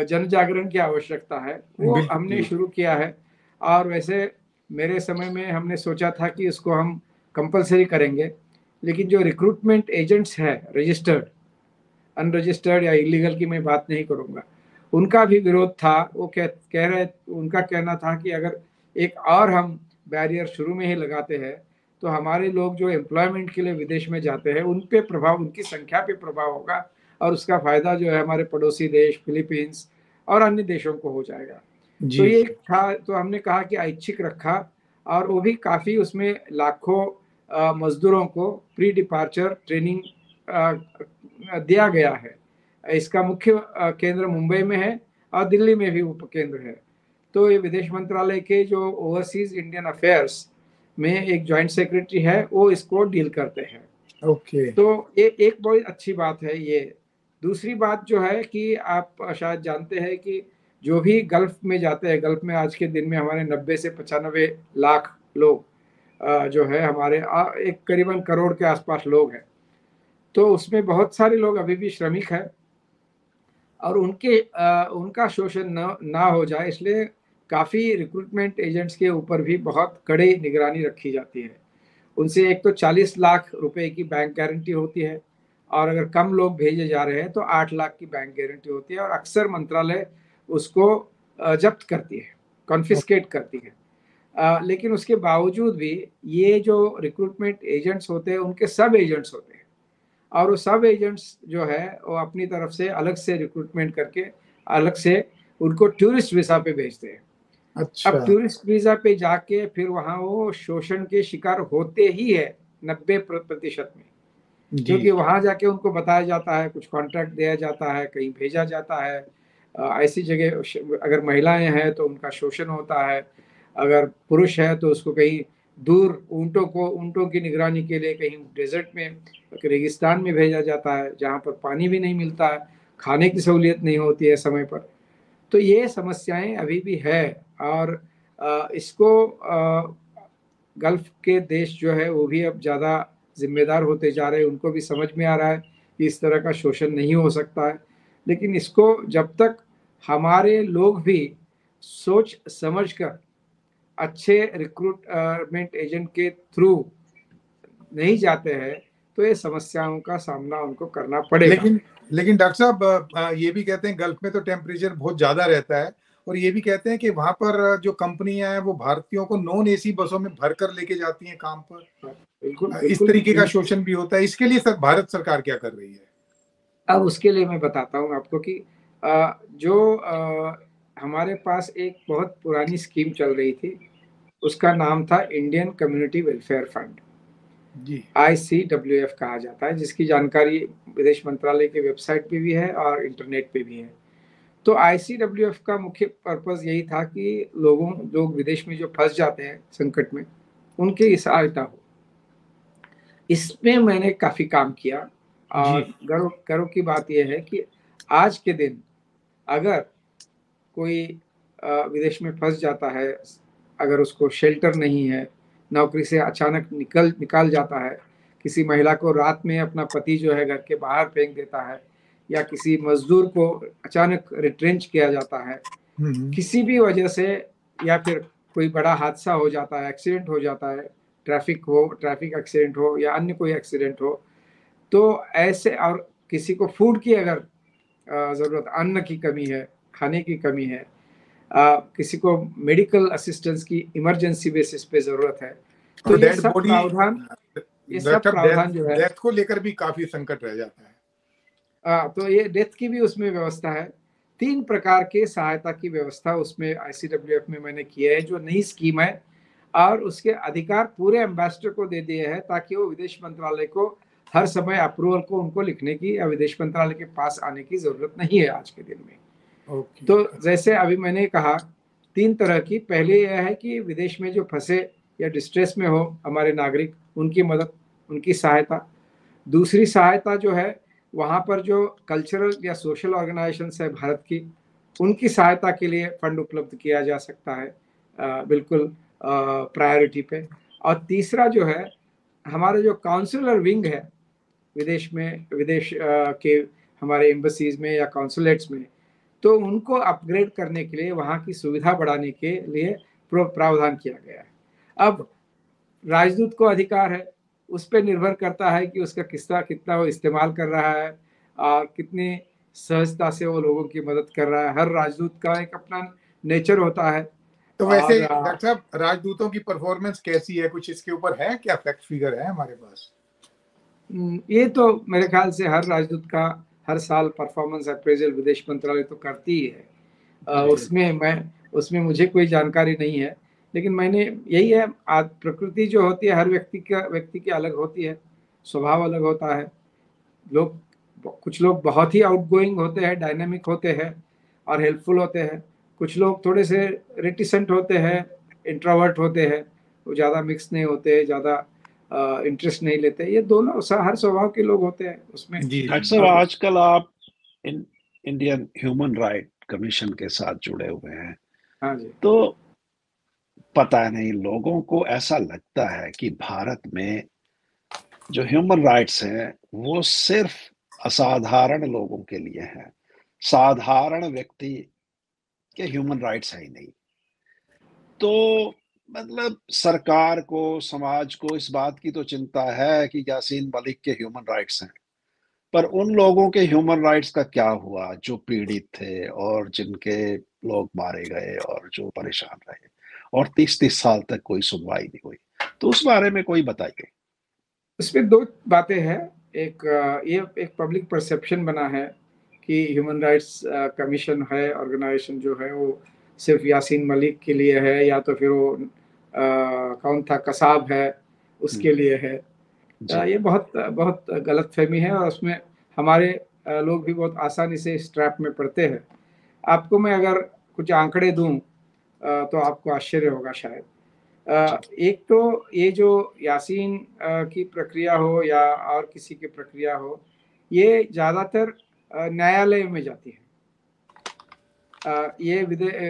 जन जागरण की आवश्यकता है, वो हमने बिल्कुल। शुरू किया है। और वैसे मेरे समय में हमने सोचा था कि इसको हम कंपल्सरी करेंगे, लेकिन जो रिक्रूटमेंट एजेंट्स हैं रजिस्टर्ड, अनरजिस्टर्ड या इलीगल की मैं बात नहीं करूँगा, उनका भी विरोध था। वो कह रहे, उनका कहना था कि अगर एक और हम बैरियर शुरू में ही लगाते हैं तो हमारे लोग जो एम्प्लॉयमेंट के लिए विदेश में जाते हैं उन पे प्रभाव, उनकी संख्या पे प्रभाव होगा और उसका फ़ायदा जो है हमारे पड़ोसी देश फिलीपींस और अन्य देशों को हो जाएगा। तो जी ये था, तो हमने कहा कि ऐच्छिक रखा और वो भी काफ़ी, उसमें लाखों मज़दूरों को प्री डिपार्चर ट्रेनिंग दिया गया है। इसका मुख्य केंद्र मुंबई में है और दिल्ली में भी उपकेंद्र है। तो ये विदेश मंत्रालय के जो ओवरसीज़ इंडियन अफेयर्स में एक जॉइंट सेक्रेटरी है, वो इसको डील करते हैं। ओके। तो ये एक बहुत अच्छी बात है ये। दूसरी बात जो है कि आप शायद जानते हैं कि जो भी गल्फ़ में जाते हैं, गल्फ़ में आज के दिन में हमारे 90 से 95 लाख लोग जो है हमारे एक करीबन करोड़ के आसपास लोग हैं। तो उसमें बहुत सारे लोग अभी भी श्रमिक हैं और उनका शोषण ना हो जाए इसलिए काफ़ी रिक्रूटमेंट एजेंट्स के ऊपर भी बहुत कड़ी निगरानी रखी जाती है। उनसे एक तो 40 लाख रुपए की बैंक गारंटी होती है और अगर कम लोग भेजे जा रहे हैं तो 8 लाख की बैंक गारंटी होती है और अक्सर मंत्रालय उसको जब्त करती है, कॉन्फिस्केट करती है। लेकिन उसके बावजूद भी ये जो रिक्रूटमेंट एजेंट्स होते हैं उनके सब एजेंट्स होते हैं और वो सब एजेंट्स जो है वो अपनी तरफ से अलग से रिक्रूटमेंट करके अलग से उनको टूरिस्ट वीज़ा पे भेजते हैं। अब अच्छा। टूरिस्ट वीज़ा पे जाके फिर वहाँ वो शोषण के शिकार होते ही है 90% में, जी क्योंकि वहाँ जाके उनको बताया जाता है, कुछ कॉन्ट्रैक्ट दिया जाता है, कहीं भेजा जाता है। ऐसी जगह अगर महिलाएं हैं तो उनका शोषण होता है, अगर पुरुष है तो उसको कहीं दूर ऊँटों की निगरानी के लिए कहीं डेज़र्ट में, रेगिस्तान में भेजा जाता है, जहाँ पर पानी भी नहीं मिलता है, खाने की सहूलियत नहीं होती है समय पर। तो ये समस्याएं अभी भी है और इसको गल्फ के देश जो है वो भी अब ज़्यादा जिम्मेदार होते जा रहे हैं, उनको भी समझ में आ रहा है कि इस तरह का शोषण नहीं हो सकता है। लेकिन इसको जब तक हमारे लोग भी सोच समझ कर अच्छे रिक्रूटमेंट एजेंट के थ्रू नहीं जाते हैं तो ये समस्याओं का सामना उनको करना पड़ेगा। लेकिन लेकिन डॉक्टर साहब, ये भी कहते हैं गल्फ में तो टेम्परेचर बहुत ज़्यादा रहता है और ये भी कहते हैं कि वहाँ पर जो कंपनियां हैं वो भारतीयों को नॉन एसी बसों में भरकर लेके जाती हैं काम पर। बिल्कुल, इस बिल्कुल। तरीके का शोषण भी होता है। इसके लिए सर भारत सरकार क्या कर रही है? अब उसके लिए मैं बताता हूँ आपको कि जो हमारे पास एक बहुत पुरानी स्कीम चल रही थी, उसका नाम था इंडियन कम्युनिटी वेलफेयर फंड, जी ICWF कहा जाता है, जिसकी जानकारी विदेश मंत्रालय के वेबसाइट पे भी है और इंटरनेट पे भी है। तो ICWF का मुख्य पर्पज़ यही था कि लोग विदेश में जो फँस जाते हैं संकट में, उनकी सहायता हो। इसमें मैंने काफ़ी काम किया जी और गर्व गर्व की बात यह है कि आज के दिन अगर कोई विदेश में फंस जाता है, अगर उसको शेल्टर नहीं है, नौकरी से अचानक निकाल जाता है, किसी महिला को रात में अपना पति जो है घर के बाहर फेंक देता है, या किसी मजदूर को अचानक रिट्रेंच किया जाता है, किसी भी वजह से, या फिर कोई बड़ा हादसा हो जाता है, एक्सीडेंट हो जाता है, ट्रैफिक एक्सीडेंट हो या अन्य कोई एक्सीडेंट हो, तो ऐसे, और किसी को फूड की अगर ज़रूरत, अन्न की कमी है, खाने की कमी है, किसी को मेडिकल असिस्टेंस की इमरजेंसी बेसिस पे ज़रूरत है, तो ये सब प्रावधान जो है, डेथ को लेकर भी काफी संकट रह जाता है। तो ये डेथ की भी उसमें व्यवस्था है। 3 प्रकार के सहायता की व्यवस्था उसमें ICWF में मैंने किया है, जो नई स्कीम है, और उसके अधिकार पूरे एम्बेसडर को दे दिए हैं, ताकि वो विदेश मंत्रालय को हर समय अप्रूवल को उनको लिखने की या विदेश मंत्रालय के पास आने की जरूरत नहीं है आज के दिन में। तो जैसे अभी मैंने कहा, 3 तरह की, पहले यह है कि विदेश में जो फंसे या डिस्ट्रेस में हो हमारे नागरिक, उनकी मदद, उनकी सहायता। दूसरी सहायता जो है, वहाँ पर जो कल्चरल या सोशल ऑर्गेनाइजेशंस है भारत की, उनकी सहायता के लिए फंड उपलब्ध किया जा सकता है, बिल्कुल प्रायोरिटी पे। और तीसरा जो है, हमारे जो काउंसलर विंग है विदेश के हमारे एम्बसीज में या कॉन्सुलेट्स में, तो उनको अपग्रेड करने के लिए, वहाँ की सुविधा बढ़ाने के लिए प्रावधान किया गया है। अब राजदूत को अधिकार है, उस पर निर्भर करता है कि उसका कितना वो इस्तेमाल कर रहा है और कितनी सहजता से वो लोगों की मदद कर रहा है। हर राजदूत का एक अपना नेचर होता है। तो वैसे डॉक्टर साहब, राजदूतों की परफॉर्मेंस कैसी है, कुछ इसके ऊपर है क्या, फैक्ट फिगर है हमारे पास? ये तो मेरे ख्याल से हर राजदूत का हर साल परफॉर्मेंस अप्रेजल विदेश मंत्रालय तो करती ही है। उसमें मुझे कोई जानकारी नहीं है, लेकिन मैंने यही है, प्रकृति जो होती है हर व्यक्ति की अलग होती है, स्वभाव अलग होता है। कुछ लोग बहुत ही आउटगोइंग होते हैं, डायनामिक होते हैं और हेल्पफुल होते हैं। कुछ लोग थोड़े से रेटिसेंट होते हैं, इंट्रोवर्ट होते हैं, वो ज़्यादा मिक्स नहीं होते, ज़्यादा इंटरेस्ट नहीं लेते। ये दोनों हर स्वभाव के लोग होते हैं उसमें। डॉक्टर साहब, आजकल आप इंडियन ह्यूमन राइट कमीशन के साथ जुड़े हुए हैं। हाँ जी। तो पता नहीं, लोगों को ऐसा लगता है कि भारत में जो ह्यूमन राइट्स हैं वो सिर्फ असाधारण लोगों के लिए हैं, साधारण व्यक्ति के ह्यूमन राइट्स है ही नहीं। तो मतलब सरकार को, समाज को इस बात की तो चिंता है कि यासीन मलिक के ह्यूमन राइट्स हैं, पर उन लोगों के ह्यूमन राइट्स का क्या हुआ जो पीड़ित थे और जिनके लोग मारे गए और जो परेशान रहे, और 30-30 साल तक कोई सुनवाई नहीं हुई? तो उस बारे में कोई बताइए। इसमें 2 बातें हैं। ये एक पब्लिक परसेप्शन बना है कि ह्यूमन राइट्स कमीशन है, ऑर्गेनाइजेशन जो है, वो सिर्फ यासीन मलिक के लिए है, या तो फिर वो कौन था, कसाब है, उसके लिए है। ये बहुत गलतफहमी है, और उसमें हमारे लोग भी बहुत आसानी से इस ट्रैप में पड़ते हैं। आपको मैं अगर कुछ आंकड़े दूं तो आपको आश्चर्य होगा शायद। एक तो ये जो यासीन की प्रक्रिया हो या और किसी की प्रक्रिया हो, ये ज़्यादातर न्यायालय में जाती है। ये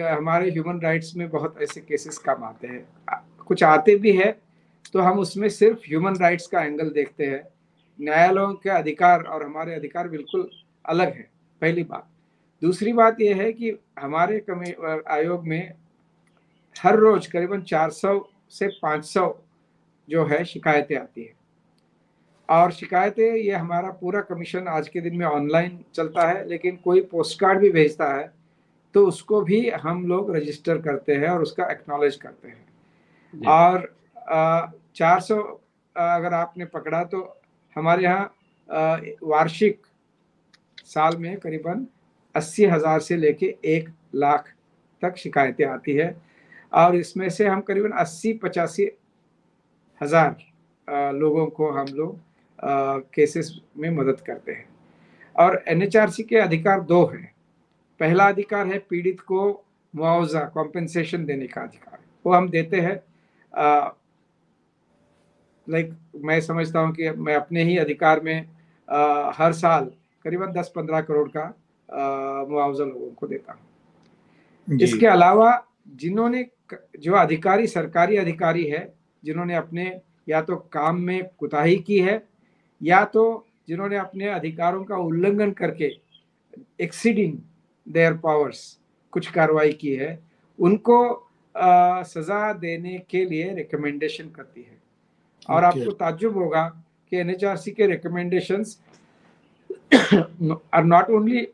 हमारे ह्यूमन राइट्स में बहुत ऐसे केसेस कम आते हैं। कुछ आते भी है तो हम उसमें सिर्फ ह्यूमन राइट्स का एंगल देखते हैं। न्यायालयों के अधिकार और हमारे अधिकार बिल्कुल अलग है, पहली बात। दूसरी बात यह है कि हमारे आयोग में हर रोज करीबन 400 से 500 जो है शिकायतें आती है, और शिकायतें, ये हमारा पूरा कमीशन आज के दिन में ऑनलाइन चलता है, लेकिन कोई पोस्ट कार्ड भी भेजता है तो उसको भी हम लोग रजिस्टर करते हैं और उसका एक्नॉलेज करते हैं। और 400 अगर आपने पकड़ा तो हमारे यहाँ वार्षिक साल में करीबन 80,000 से लेके 1 लाख तक शिकायतें आती है, और इसमें से हम करीबन 80-85 हज़ार लोगों को हम लोग केसेस में मदद करते हैं। और NHRC के अधिकार 2 हैं। पहला अधिकार है पीड़ित को मुआवजा, कॉम्पेंसेशन देने का अधिकार, वो हम देते हैं। मैं समझता हूँ कि मैं अपने ही अधिकार में हर साल करीबन 10-15 करोड़ का मुआवजा लोगों को देता हूँ। इसके अलावा जिन्होंने जो अधिकारी, सरकारी अधिकारी है, जिन्होंने अपने या तो काम में कुताही की है या तो जिन्होंने अपने अधिकारों का उल्लंघन करके एक्सीडिंग देयर पावर्स कुछ कार्रवाई की है, उनको सजा देने के लिए रिकमेंडेशन करती है। और आपको ताज्जुब होगा कि एनएचआरसी के recommendations are not only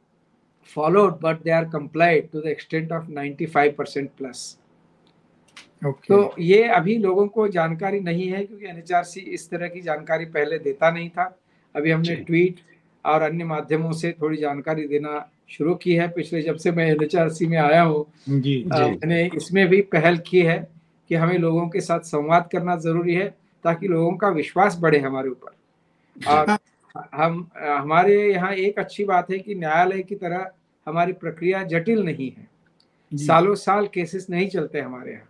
followed but they are complied to the extent of 95% plus। तो ये अभी लोगों को जानकारी नहीं है, क्योंकि एनएचआरसी इस तरह की जानकारी पहले देता नहीं था। अभी हमने ट्वीट और अन्य माध्यमों से थोड़ी जानकारी देना शुरू की है पिछले, जब से मैं एनएचआरसी में आया हूँ। मैंने इसमें भी पहल की है कि हमें लोगों के साथ संवाद करना जरूरी है, ताकि लोगों का विश्वास बढ़े हमारे ऊपर। और हमारे यहाँ एक अच्छी बात है कि न्यायालय की तरह हमारी प्रक्रिया जटिल नहीं है, सालों साल केसेस नहीं चलते हमारे यहाँ।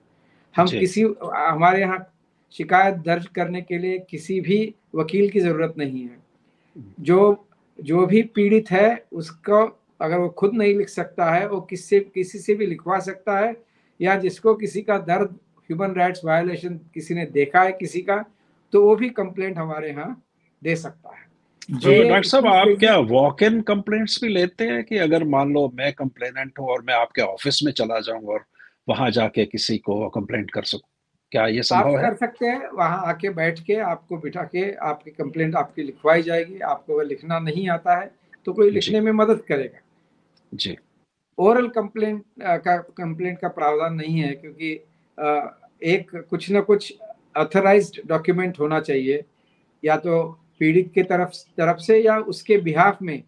हमारे यहाँ शिकायत दर्ज करने के लिए किसी भी वकील की जरूरत नहीं है। जो भी पीड़ित है उसको अगर वो खुद नहीं लिख सकता है, वो किसी से भी लिखवा सकता है, या जिसको किसी का दर्द, ह्यूमन राइट्स वायलेशन किसी ने देखा है किसी का, तो वो भी कंप्लेंट हमारे यहाँ दे सकता है। तो डॉक्टर साहब, आप क्या वॉक इन कंप्लेंट्स भी लेते हैं कि अगर मान लो मैं कंप्लेनेंट हूं और मैं आपके ऑफिस में चला जाऊं और वहां जाके किसी को कंप्लेंट कर सकूं, क्या ये संभव है? आप कर सकते हैं, वहां आके बैठ के आपको बिठा के आपकी कंप्लेंट आपकी लिखवाई जाएगी। आपको अगर लिखना नहीं आता है तो कोई लिखने में मदद करेगा जी। ओरल कंप्लेंट का प्रावधान नहीं है, क्योंकि एक कुछ ना कुछ ऑथराइज्ड डॉक्यूमेंट होना चाहिए, या तो पीड़ित के तरफ से या उसके बिहाफ में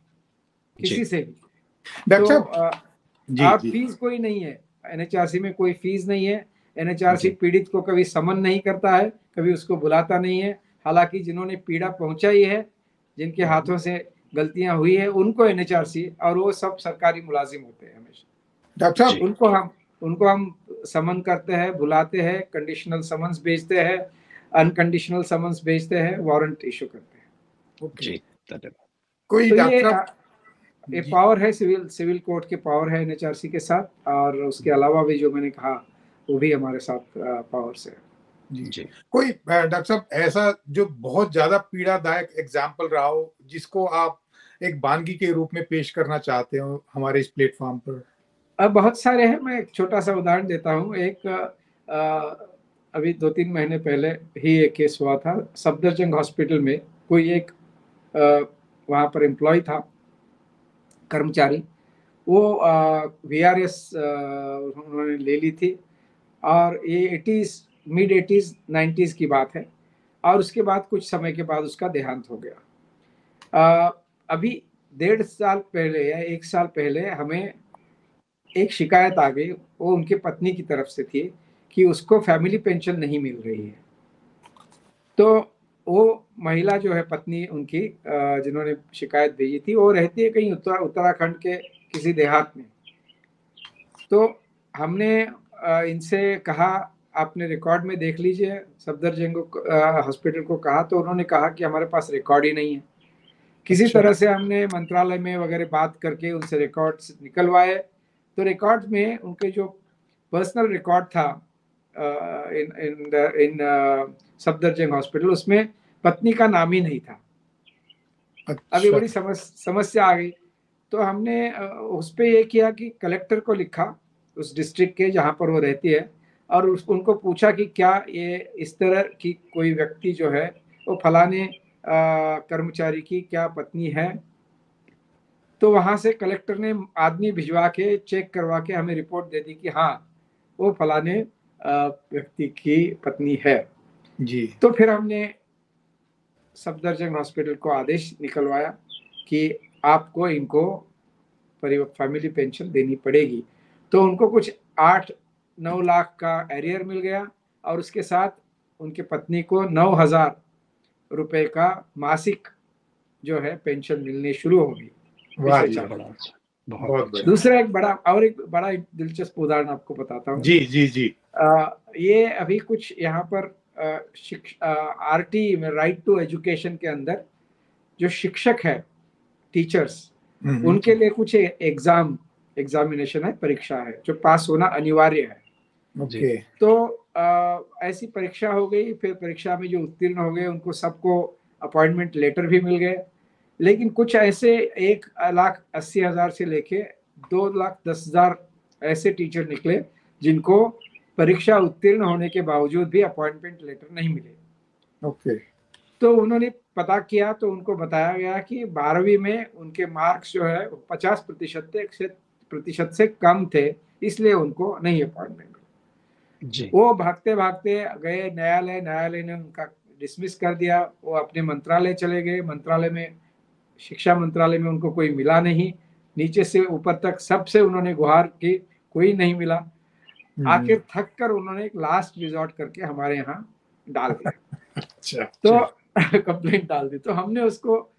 किसी से भी। तो फीस कोई नहीं है एनएचआरसी में, कोई फीस नहीं है। एनएचआरसी पीड़ित को कभी समन नहीं करता है, कभी उसको बुलाता नहीं है। हालांकि जिन्होंने पीड़ा पहुंचाई है, जिनके हाथों से गलतियां हुई है, उनको एनएचआरसी, और वो सब सरकारी मुलाजिम होते हैं हमेशा, डॉक्टर साहब, उनको हम समन करते हैं, बुलाते हैं, कंडीशनल समन्स भेजते हैं, अनकंडीशनल समन्स भेजते हैं, वारंट इशू करते हैं। जी, धन्यवाद। कोई ये पावर है, सिविल कोर्ट के पावर है एनएचआरसी के साथ, और उसके अलावा भी जो मैंने कहा वो भी हमारे साथ पावर से है। जी। कोई डॉक्टर साहब ऐसा जो बहुत ज्यादा पीड़ादायक एग्जाम्पल रहा हो, जिसको आप एक बानगी के रूप में पेश करना चाहते हो हमारे इस प्लेटफॉर्म पर? अब बहुत सारे हैं, मैं एक छोटा सा उदाहरण देता हूँ। एक अभी 2-3 महीने पहले ही एक केस हुआ था सफदरजंग हॉस्पिटल में। कोई एक वहाँ पर एम्प्लॉय था, कर्मचारी, वो VRS उन्होंने ले ली थी, और ये मिड 80s 90s की बात है, और उसके बाद कुछ समय के बाद उसका देहांत हो गया। अभी 1.5 साल पहले या 1 साल पहले हमें एक शिकायत आ गई, वो उनके पत्नी की तरफ से थी कि उसको फैमिली पेंशन नहीं मिल रही है। तो वो महिला जो है, पत्नी उनकी, जिन्होंने शिकायत भेजी थी, वो रहती है कहीं उत्तराखंड के किसी देहात में। तो हमने इनसे कहा, आपने रिकॉर्ड में देख लीजिए, सफदरजंग हॉस्पिटल को कहा, तो उन्होंने कहा कि हमारे पास रिकॉर्ड ही नहीं है। किसी तरह से हमने मंत्रालय में वगैरह बात करके उनसे रिकॉर्ड्स निकलवाए, तो रिकॉर्ड में उनके जो पर्सनल रिकॉर्ड था इन सफदरजंग हॉस्पिटल, उसमें पत्नी का नाम ही नहीं था। अभी बड़ी समस्या आ गई। तो हमने उस पर यह किया कि कलेक्टर को लिखा, उस डिस्ट्रिक्ट के जहाँ पर वो रहती है, और उनको पूछा कि क्या ये इस तरह की कोई व्यक्ति जो है वो फलाने कर्मचारी की क्या पत्नी है। तो वहाँ से कलेक्टर ने आदमी भिजवा के चेक करवा के हमें रिपोर्ट दे दी कि हाँ, वो फलाने व्यक्ति की पत्नी है जी। तो फिर हमने सफदरजंग हॉस्पिटल को आदेश निकलवाया कि आपको इनको फैमिली पेंशन देनी पड़ेगी। तो उनको कुछ 8-9 लाख का एरियर मिल गया, और उसके साथ उनके पत्नी को 9,000 रुपए का मासिक जो है पेंशन मिलने शुरू हो गई। दूसरा एक बड़ा दिलचस्प उदाहरण आपको बताता हूँ। जी जी जी। ये अभी कुछ यहाँ पर RT में, राइट टू एजुकेशन के अंदर, जो शिक्षक है, टीचर्स, उनके लिए कुछ एग्जाम एग्जामिनेशन है, परीक्षा है जो पास होना अनिवार्य है। ओके। तो ऐसी परीक्षा हो गई। फिर परीक्षा में जो उत्तीर्ण हो गए उनको सबको अपॉइंटमेंट लेटर भी मिल गए। लेकिन कुछ ऐसे 1,80,000 से लेके 2,10,000 ऐसे टीचर निकले जिनको परीक्षा उत्तीर्ण होने के बावजूद भी अपॉइंटमेंट लेटर नहीं मिले। ओके। तो उन्होंने पता किया तो उनको बताया गया कि 12वीं में उनके मार्क्स जो है 50% से कम थे, इसलिए उनको नहीं अपॉइंटमेंट मिला। वो भागते भागते गए न्यायालय, न्यायालय ने उनका डिसमिस कर दिया। वो अपने मंत्रालय चले गए, मंत्रालय में, शिक्षा मंत्रालय में उनको कोई मिला नहीं। नीचे से ऊपर तक सबसे उन्होंने गुहार की, कोई नहीं मिला। आखिर थक कर उन्होंने एक लास्ट रिजॉर्ट करके हमारे यहाँ डाल दिया। अच्छा। तो कंप्लेंट डाल दी। तो हमने उसको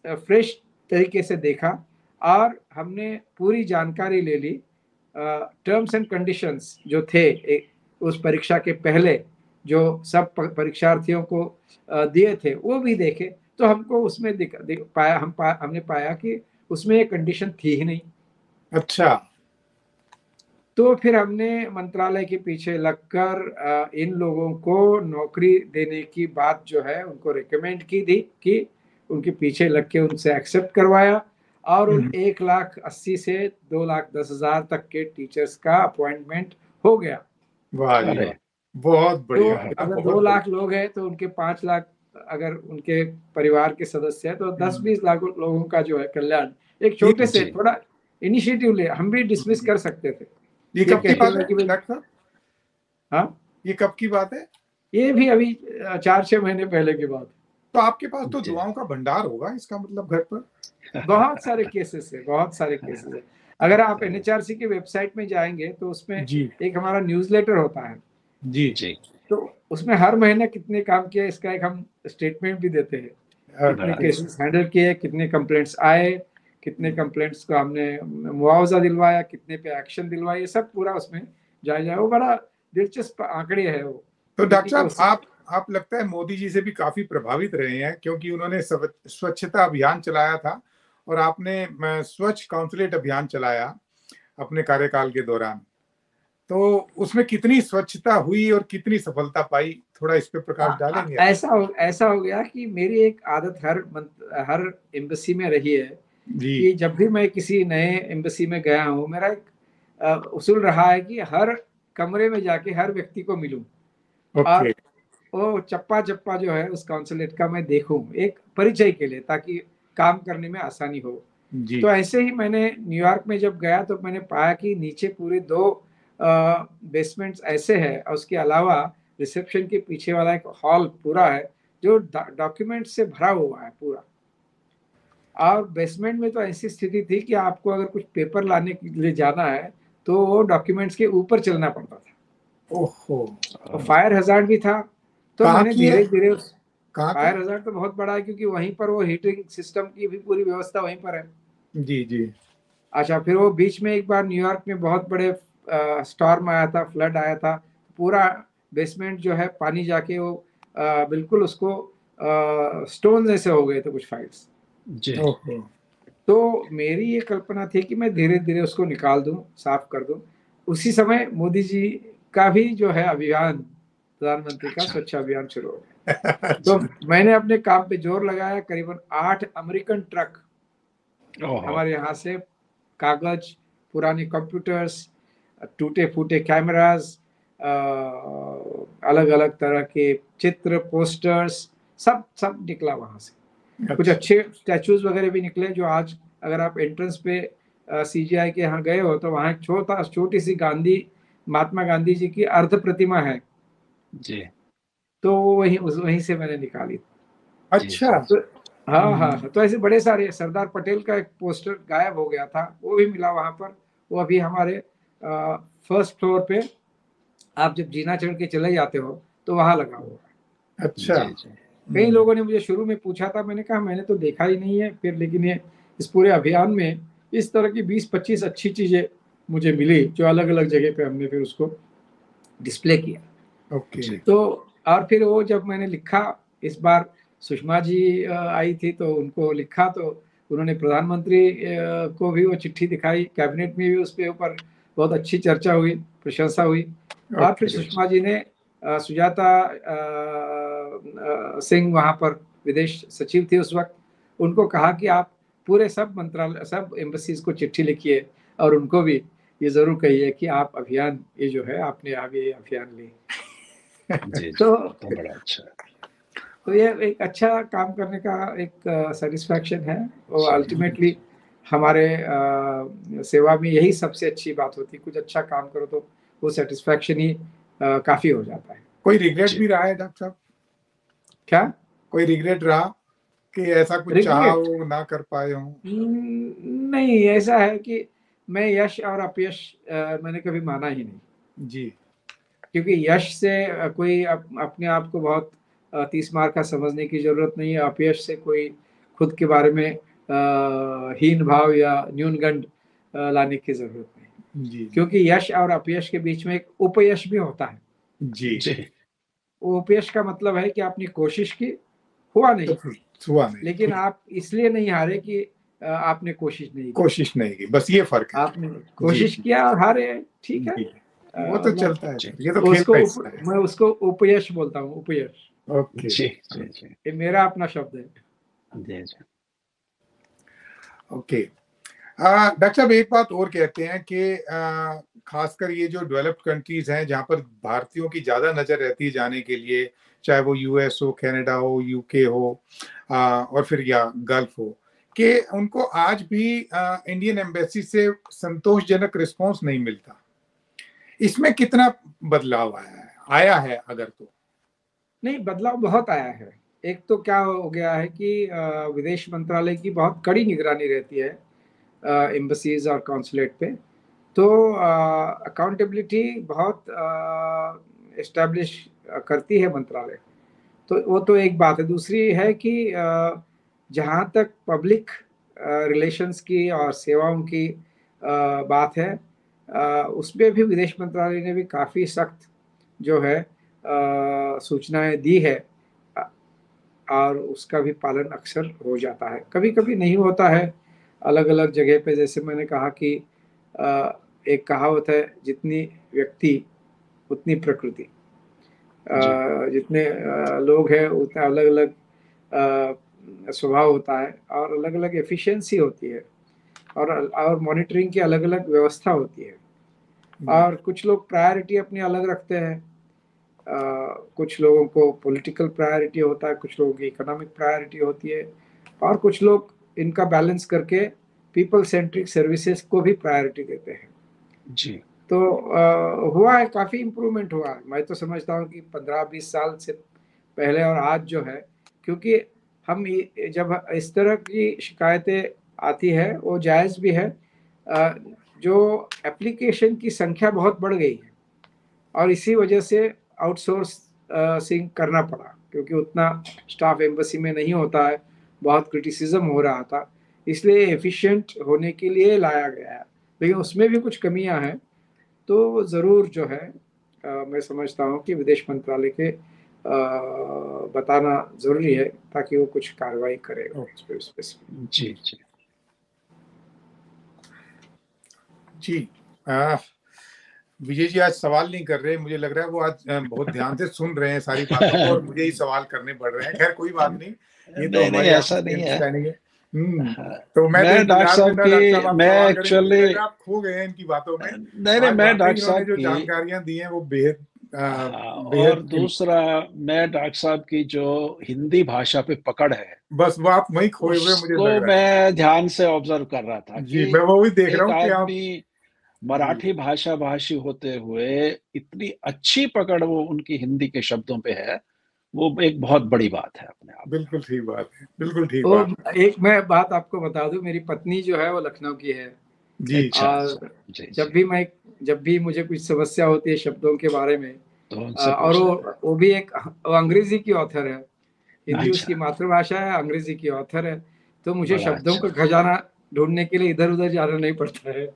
फ्रेश तरीके से देखा और हमने पूरी जानकारी ले ली। टर्म्स एंड कंडीशंस जो थे उस परीक्षा के पहले जो सब परीक्षार्थियों को दिए थे वो भी देखे। तो हमको उसमें हमने पाया कि उसमें ये कंडीशन थी ही नहीं। अच्छा। तो फिर हमने मंत्रालय के पीछे लगकर इन लोगों को नौकरी देने की बात जो है उनको रिकमेंड की थी कि उनके पीछे लग के उनसे एक्सेप्ट करवाया और उन 1,80,000 से 2,10,000 तक के टीचर्स का अपॉइंटमेंट हो गया। वाह जी वाह, बहुत बढ़िया। तो अगर 2 लाख लोग हैं तो उनके 5 लाख अगर उनके परिवार के सदस्य हैं तो 10-20 लाख लोगों का जो है कल्याण एक छोटे से थोड़ा इनिशिएटिव ले हम भी डिसमिस कर सकते थे। ये कब की बात है डॉक्टर? हाँ, ये कब की बात है? ये भी अभी 4-6 महीने पहले की बात। तो आपके पास तो दुआओं का भंडार होगा इसका मतलब घर पर। बहुत सारे केसेस है, बहुत सारे केसेस है। अगर आप एनएचआरसी की वेबसाइट में जाएंगे तो उसमें एक हमारा न्यूज़लेटर होता है जी जी। तो उसमें हर महीने कितने काम किए इसका एक हम स्टेटमेंट भी देते हैं। कितने केसेस हैंडल किए, कितने कंप्लेंट्स आए, कितने कंप्लेंट्स को हमने मुआवजा दिलवाया, कितने पे एक्शन दिलवाया, ये सब पूरा उसमें जाए। वो बड़ा दिलचस्प आंकड़े है वो। तो डॉक्टर साहब आप लगता है मोदी जी से भी काफी प्रभावित रहे हैं क्योंकि उन्होंने स्वच्छता अभियान चलाया था और आपने स्वच्छ काउंसलेट अभियान चलाया अपने कार्यकाल के दौरान। तो उसमें कितनी स्वच्छता हुई और कितनी सफलता पाई, थोड़ा इस पे प्रकाश डालेंगे? ऐसा हो गया कि मेरी एक आदत हर एम्बेसी में रही है कि जब भी मैं किसी नए एम्बेसी में गया हूँ मेरा एक उसूल रहा है कि हर कमरे में जाके हर व्यक्ति को मिलूं और वो चप्पा चप्पा जो है उस काउंसलेट का मैं देखूं एक परिचय के लिए ताकि काम करने में आसानी हो। तो ऐसे ही मैंने न्यूयॉर्क में जब गया तो मैंने पाया कि नीचे पूरे 2 बेसमेंट्स ऐसे हैं और उसके अलावा रिसेप्शन के पीछे वाला एक हॉल पूरा है जो डॉक्यूमेंट से भरा हुआ है पूरा। और बेसमेंट में तो ऐसी स्थिति थी कि आपको अगर कुछ पेपर लाने के लिए जाना है तो वो डॉक्यूमेंट्स के ऊपर चलना पड़ता था। ओहो। और फायर हजार्ड भी था। तो मैंने धीरे धीरे फायर हजार्ड तो बहुत बड़ा है क्योंकि वहीं पर वो हीटिंग सिस्टम की भी पूरी व्यवस्था वहीं पर है। जी जी। अच्छा, फिर वो बीच में एक बार न्यूयॉर्क में बहुत बड़े स्टॉर्म आया था, फ्लड आया था, पूरा बेसमेंट जो है पानी जाके वो बिल्कुल उसको स्टोन जैसे हो गए थे कुछ फाइल्स जी। तो मेरी ये कल्पना थी कि मैं धीरे धीरे उसको निकाल दूं, साफ कर दूं। उसी समय मोदी जी का भी जो है अभियान, प्रधानमंत्री का स्वच्छ अभियान शुरू हो गया। तो मैंने अपने काम पे जोर लगाया। करीबन 8 अमेरिकन ट्रक हमारे यहाँ से कागज, पुराने कंप्यूटर्स, टूटे फूटे कैमरास, अलग अलग तरह के चित्र, पोस्टर्स, सब निकला वहां से। कुछ अच्छे स्टैचूज वगैरह भी निकले जो आज अगर आप एंट्रेंस पे सीजीआई के यहाँ गए हो तो वहाँ एक छोटी सी महात्मा गांधी जी की अर्ध प्रतिमा है जी। तो वहीं से मैंने निकाली। अच्छा। तो हाँ, तो ऐसे बड़े सारे, सरदार पटेल का एक पोस्टर गायब हो गया था, वो भी मिला वहां पर। वो अभी हमारे फर्स्ट फ्लोर पे आप जब जीना चढ़ के चले जाते हो तो वहां लगा हुआ है। अच्छा। कई लोगों ने मुझे शुरू में पूछा था, मैंने कहा मैंने तो देखा ही नहीं है। फिर लेकिन ये इस पूरे अभियान में इस तरह की 20-25 अच्छी चीजें मुझे मिली जो अलग अलग जगह पे हमने फिर उसको डिस्प्ले किया। तो और फिर वो जब मैंने लिखा, इस बार सुषमा जी आई थी तो उनको लिखा तो उन्होंने प्रधानमंत्री को भी वो चिट्ठी दिखाई, कैबिनेट में भी उसके ऊपर बहुत अच्छी चर्चा हुई, प्रशंसा हुई। और फिर सुषमा जी ने सुजाता सिंह वहाँ पर विदेश सचिव थी उस वक्त, उनको कहा कि आप पूरे सब मंत्रालय, सब एम्बेसीज को चिट्ठी लिखिए और उनको भी ये जरूर कहिए कि आप अभियान, ये जो है आपने आगे अभियान ली। तो बड़ा अच्छा, तो ये एक अच्छा काम करने का एक सेटिस्फैक्शन है, और अल्टीमेटली हमारे सेवा में यही सबसे अच्छी बात होती है। कुछ अच्छा काम करो तो वो सेटिस्फैक्शन ही काफी हो जाता है। कोई रिग्रेट भी रहा है डॉक्टर साहब? क्या कोई रिग्रेट रहा कि ऐसा कुछ चाहा हो ना कर पाए हो? नहीं, ऐसा है कि मैं यश और अपयश मैंने कभी माना ही नहीं जी, क्योंकि यश से कोई अपने आप को बहुत 30 मार का समझने की जरूरत नहीं है। अपयश से कोई खुद के बारे में हीन भाव या न्यूनगंड लाने की जरूरत नहीं जी, क्योंकि यश और अपयश के बीच में एक उपयश भी होता है। जी, वो उपयश का मतलब है कि आपने कोशिश की, हुआ नहीं, लेकिन आप इसलिए नहीं हारे कि आपने कोशिश नहीं की, बस ये फर्क है। आपने कोशिश किया और हारे, ठीक है, वो तो चलता है, ये तो खेल का हिस्सा है। मैं उसको उपयश बोलता हूँ, उपयश। ओके, ये मेरा अपना शब्द है। ओके। डॉक्टर साहब, एक बात और कहते हैं कि खासकर ये जो डेवलप्ड कंट्रीज हैं जहां पर भारतीयों की ज्यादा नजर रहती है जाने के लिए, चाहे वो यूएस हो, कनाडा हो, यूके हो, और फिर या गल्फ हो, कि उनको आज भी इंडियन एम्बेसी से संतोषजनक रिस्पांस नहीं मिलता। इसमें कितना बदलाव आया है अगर तो? नहीं, बदलाव बहुत आया है। एक तो क्या हो गया है कि विदेश मंत्रालय की बहुत कड़ी निगरानी रहती है एम्बसीज और कॉन्सुलेट पे, तो अकाउंटेबिलिटी बहुत एस्टैब्लिश करती है मंत्रालय। तो वो तो एक बात है। दूसरी है कि जहाँ तक पब्लिक रिलेशंस की और सेवाओं की बात है, उसमें भी विदेश मंत्रालय ने भी काफ़ी सख्त जो है सूचनाएं दी है, और उसका भी पालन अक्सर हो जाता है। कभी कभी नहीं होता है अलग अलग जगह पे। जैसे मैंने कहा कि एक कहावत है, जितनी व्यक्ति उतनी प्रकृति। जितने लोग हैं उतना अलग अलग स्वभाव होता है, और अलग अलग एफिशिएंसी होती है, और मॉनिटरिंग की अलग अलग व्यवस्था होती है। और कुछ लोग प्रायोरिटी अपनी अलग रखते हैं। कुछ लोगों को पॉलिटिकल प्रायोरिटी होता है, कुछ लोगों की इकोनॉमिक प्रायोरिटी होती है, और कुछ लोग इनका बैलेंस करके पीपल सेंट्रिक सर्विसेज को भी प्रायोरिटी देते हैं। जी। तो हुआ है, काफ़ी इम्प्रूवमेंट हुआ है। मैं तो समझता हूँ कि 15-20 साल से पहले और आज जो है, क्योंकि हम जब इस तरह की शिकायतें आती है वो जायज़ भी है। जो एप्लीकेशन की संख्या बहुत बढ़ गई है, और इसी वजह से आउटसोर्सिंग करना पड़ा, क्योंकि उतना स्टाफ एम्बेसी में नहीं होता है। बहुत क्रिटिसिज्म हो रहा था, इसलिए एफिशिएंट होने के लिए लाया गया है, लेकिन उसमें भी कुछ कमियां हैं। तो ज़रूर जो है मैं समझता हूँ कि विदेश मंत्रालय के बताना ज़रूरी है, ताकि वो कुछ कार्रवाई करे उस पर। जी जी जी। विजय जी आज सवाल नहीं कर रहे, मुझे लग रहा है वो आज बहुत ध्यान से सुन रहे हैं सारी बातों को, और मुझे ही सवाल करने पड़ रहे हैं। खैर कोई बात नहीं, ये तो नहीं, ऐसा नहीं है। तो मैं डॉक्टर साहब की, मैं एक्चुअली आप खो गए हैं इनकी बातों में। नहीं, मैं डॉक्टर साहब जो जानकारियां दी हैं वो बेहद और दूसरा, मैं डॉक्टर साहब की जो हिंदी भाषा पे पकड़ है, बस वो आप वही खोए हुए मुझे लग रहा है। मैं ध्यान से ऑब्जर्व कर रहा था जी, मैं वो भी देख रहा हूँ कि आदमी मराठी भाषा भाषी होते हुए इतनी अच्छी पकड़ वो उनकी हिंदी के शब्दों पे है, वो एक बहुत बड़ी बात है अपने आप। बिल्कुल ठीक बात है, बिल्कुल ठीक बात। एक मैं बात आपको बता दूं, मेरी पत्नी जो है वो लखनऊ की है जी। और जब भी मुझे कुछ समस्या होती है शब्दों के बारे में, और वो भी वो अंग्रेजी की ऑथर है। हिंदी उसकी मातृभाषा है, अंग्रेजी की ऑथर है, तो मुझे शब्दों का खजाना ढूंढने के लिए इधर उधर जाना नहीं पड़ता है।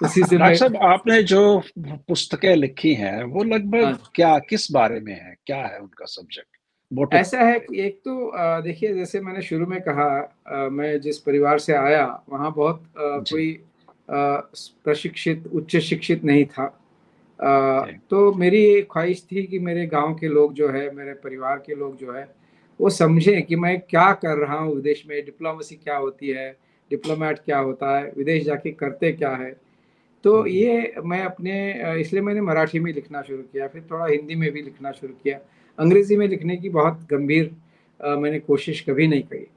उसी से डॉक्टर साहब, आपने जो पुस्तकें लिखी हैं वो लगभग किस बारे में है, क्या है उनका सब्जेक्ट? मोटिव? ऐसा है कि एक तो देखिए, जैसे मैंने शुरू में कहा, मैं जिस परिवार से आया वहाँ बहुत जी, कोई प्रशिक्षित उच्च शिक्षित नहीं था। जी, तो मेरी एक ख्वाहिश थी कि मेरे गांव के लोग जो है, मेरे परिवार के लोग जो है, वो समझें कि मैं क्या कर रहा हूँ विदेश में, डिप्लोमेसी क्या होती है, डिप्लोमेट क्या होता है, विदेश जाके करते क्या है। तो हम्म, ये मैं अपने इसलिए मैंने मराठी में लिखना शुरू किया, फिर थोड़ा हिंदी में भी लिखना शुरू किया। अंग्रेजी में लिखने की बहुत गंभीर मैंने कोशिश कभी नहीं करी।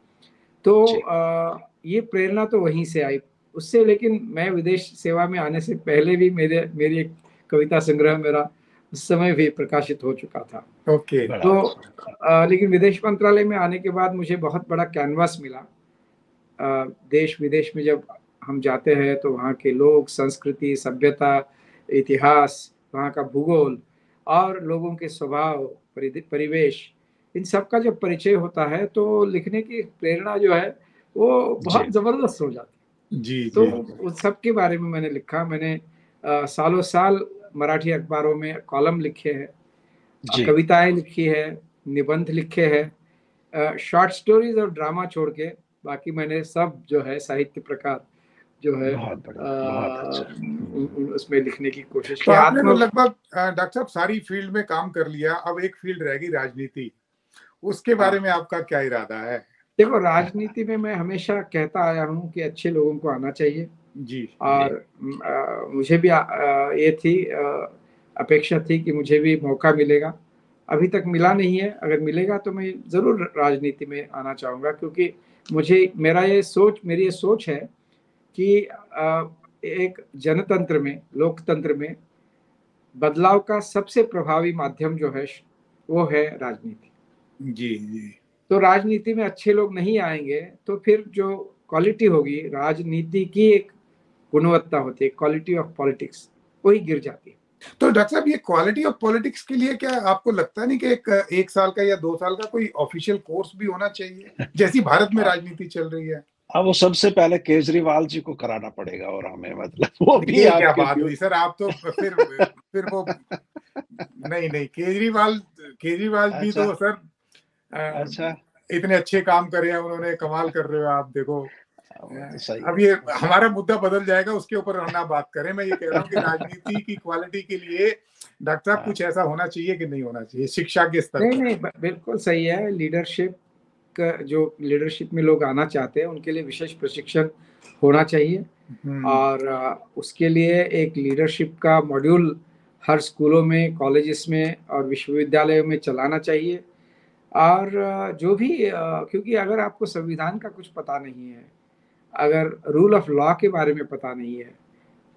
तो जी, ये प्रेरणा तो वहीं से आई उससे। लेकिन मैं विदेश सेवा में आने से पहले भी मेरी एक कविता संग्रह मेरा उस समय भी प्रकाशित हो चुका था। ओके। बड़ा तो अच्छा। लेकिन विदेश मंत्रालय में आने के बाद मुझे बहुत बड़ा कैनवास मिला। देश विदेश में जब हम जाते हैं तो वहाँ के लोग, संस्कृति, सभ्यता, इतिहास, वहाँ का भूगोल और लोगों के स्वभाव, परिवेश, इन सब का जब परिचय होता है तो लिखने की प्रेरणा जो है वो जी, बहुत जबरदस्त हो जाती जी है। तो जी उस सब के बारे में मैंने लिखा। मैंने सालों साल मराठी अखबारों में कॉलम लिखे हैं, जी, कविताएं लिखी है, निबंध लिखे हैं, शॉर्ट स्टोरीज और ड्रामा छोड़ के बाकी मैंने सब जो है साहित्य प्रकार जो है बहुत बढ़िया, बहुत अच्छा। उसमें लिखने की कोशिश तो की। आपने तो लगभग डॉक्टर साहब सारी फील्ड में काम कर लिया, अब एक फील्ड रहेगी राजनीति, उसके बारे हाँ, में आपका क्या इरादा है? देखो, राजनीति में मैं हमेशा कहता आया हूँ कि अच्छे लोगों को आना चाहिए। जी जी, और मुझे भी ये थी अपेक्षा थी कि मुझे भी मौका मिलेगा। अभी तक मिला नहीं है, अगर मिलेगा तो मैं ज़रूर राजनीति में आना चाहूँगा, क्योंकि मेरी ये सोच है कि एक जनतंत्र में, लोकतंत्र में बदलाव का सबसे प्रभावी माध्यम जो है वो है राजनीति। जी जी तो राजनीति में अच्छे लोग नहीं आएंगे तो फिर जो क्वालिटी होगी राजनीति की, एक गुणवत्ता होती है, क्वालिटी ऑफ पॉलिटिक्स, वही गिर जाती है। तो डॉक्टर साहब, ये क्वालिटी ऑफ पॉलिटिक्स के लिए क्या आपको लगता नहीं कि एक साल का या 2 साल का कोई ऑफिशियल कोर्स भी होना चाहिए, जैसी भारत में हाँ, राजनीति चल रही है? अब वो सबसे पहले केजरीवाल जी को कराना पड़ेगा और हमें, मतलब वो भी ये क्या आपके बात व्यू। हुई सर, आप तो फिर वो, नहीं नहीं, केजरीवाल केजरीवाल भी अच्छा, तो सर अ, अच्छा, इतने अच्छे काम करे हैं उन्होंने, कमाल कर रहे हो आप, देखो। वो तो सही अब है। ये हमारा मुद्दा बदल जाएगा, उसके ऊपर हम ना बात करें। मैं ये कह रहा हूँ कि राजनीति की क्वालिटी के लिए डॉक्टर साहब हाँ, कुछ ऐसा होना चाहिए कि नहीं होना चाहिए शिक्षा के स्तर नहीं पर? नहीं, बिल्कुल सही है। लीडरशिप का, जो लीडरशिप में लोग आना चाहते हैं उनके लिए विशेष प्रशिक्षण होना चाहिए। हम्म। और उसके लिए एक लीडरशिप का मॉड्यूल हर स्कूलों में, कॉलेजेस में और विश्वविद्यालयों में चलाना चाहिए। और जो भी क्योंकि अगर आपको संविधान का कुछ पता नहीं है, अगर रूल ऑफ लॉ के बारे में पता नहीं है,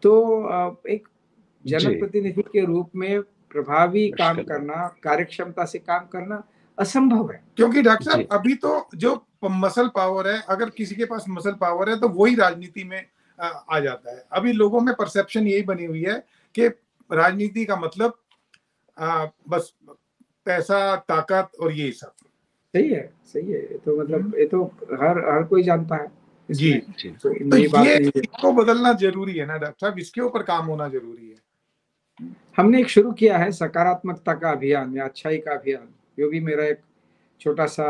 तो एक जी, जनप्रतिनिधि के रूप में प्रभावी काम मुश्किल है। करना, कार्यक्षमता से काम करना असंभव है। क्योंकि डॉक्टर साहब जी, अभी तो जो मसल पावर है, अगर किसी के पास मसल पावर है तो वही राजनीति में आ जाता है। अभी लोगों में परसेप्शन यही बनी हुई है कि राजनीति का मतलब बस पैसा, ताकत और यही सब। सही है, सही है। ये तो हम्म, मतलब ये तो हर हर कोई जानता है, जी। इसमें जी, कोई तो नई बात ये नहीं है। इसको बदलना जरूरी है ना डॉक्टर साहब, इसके ऊपर काम होना जरूरी है। हमने एक शुरू किया है सकारात्मकता का अभियान या अच्छाई का अभियान, जो भी मेरा एक छोटा सा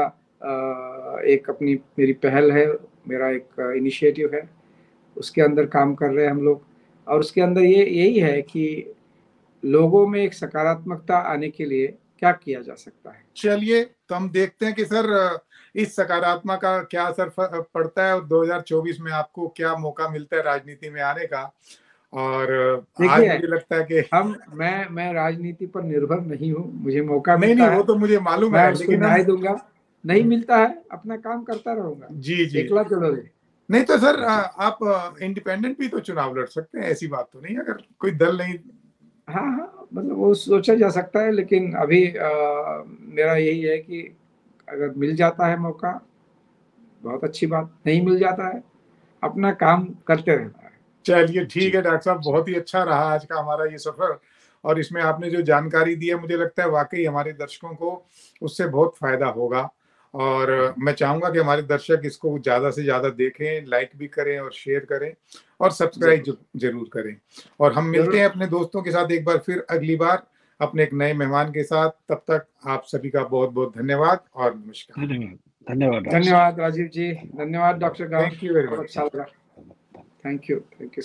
एक अपनी मेरी पहल है, मेरा एक इनिशिएटिव है। उसके अंदर काम कर रहे हैं हम लोग। और उसके अंदर ये यही है कि लोगों में एक सकारात्मकता आने के लिए क्या किया जा सकता है। चलिए, तो हम देखते हैं कि सर इस सकारात्मक का क्या असर पड़ता है, और 2024 में आपको क्या मौका मिलता है राजनीति में आने का। और आज देखिए, मुझे लगता है कि मैं राजनीति पर निर्भर नहीं हूँ। मुझे मौका नहीं नहीं, मिलता वो है, तो मुझे मालूम मैं है, उसको लेकिन हम, न्याय दूंगा। नहीं मिलता है, अपना काम करता रहूंगा, जी जी, एकला चलोगे। नहीं तो सर जी, आप इंडिपेंडेंट भी तो चुनाव लड़ सकते हैं, ऐसी बात तो नहीं, अगर कोई दल नहीं। हाँ हाँ, मतलब वो सोचा जा सकता है। लेकिन अभी मेरा यही है कि अगर मिल जाता है मौका, बहुत अच्छी बात। नहीं मिल जाता है, अपना काम करते रहना है। चलिए जी, ठीक है डॉक्टर साहब, जी, बहुत ही अच्छा रहा आज का हमारा ये सफर। और इसमें आपने जो जानकारी दी है, मुझे लगता है वाकई हमारे दर्शकों को उससे बहुत फायदा होगा। और मैं चाहूंगा कि हमारे दर्शक इसको ज्यादा से ज्यादा देखें, लाइक भी करें और शेयर करें और सब्सक्राइब जरूर, जरूर करें। और हम मिलते जरूर। हैं अपने दोस्तों के साथ एक बार फिर अगली बार अपने एक नए मेहमान के साथ। तब तक आप सभी का बहुत बहुत धन्यवाद और नमस्कार। धन्यवाद, धन्यवाद डॉक्टर। धन्यवाद राजीव जी, धन्यवाद डॉक्टर गांव, थैंक यू वेरी बहुत मच। अच्छा लगा। Thank you, thank you.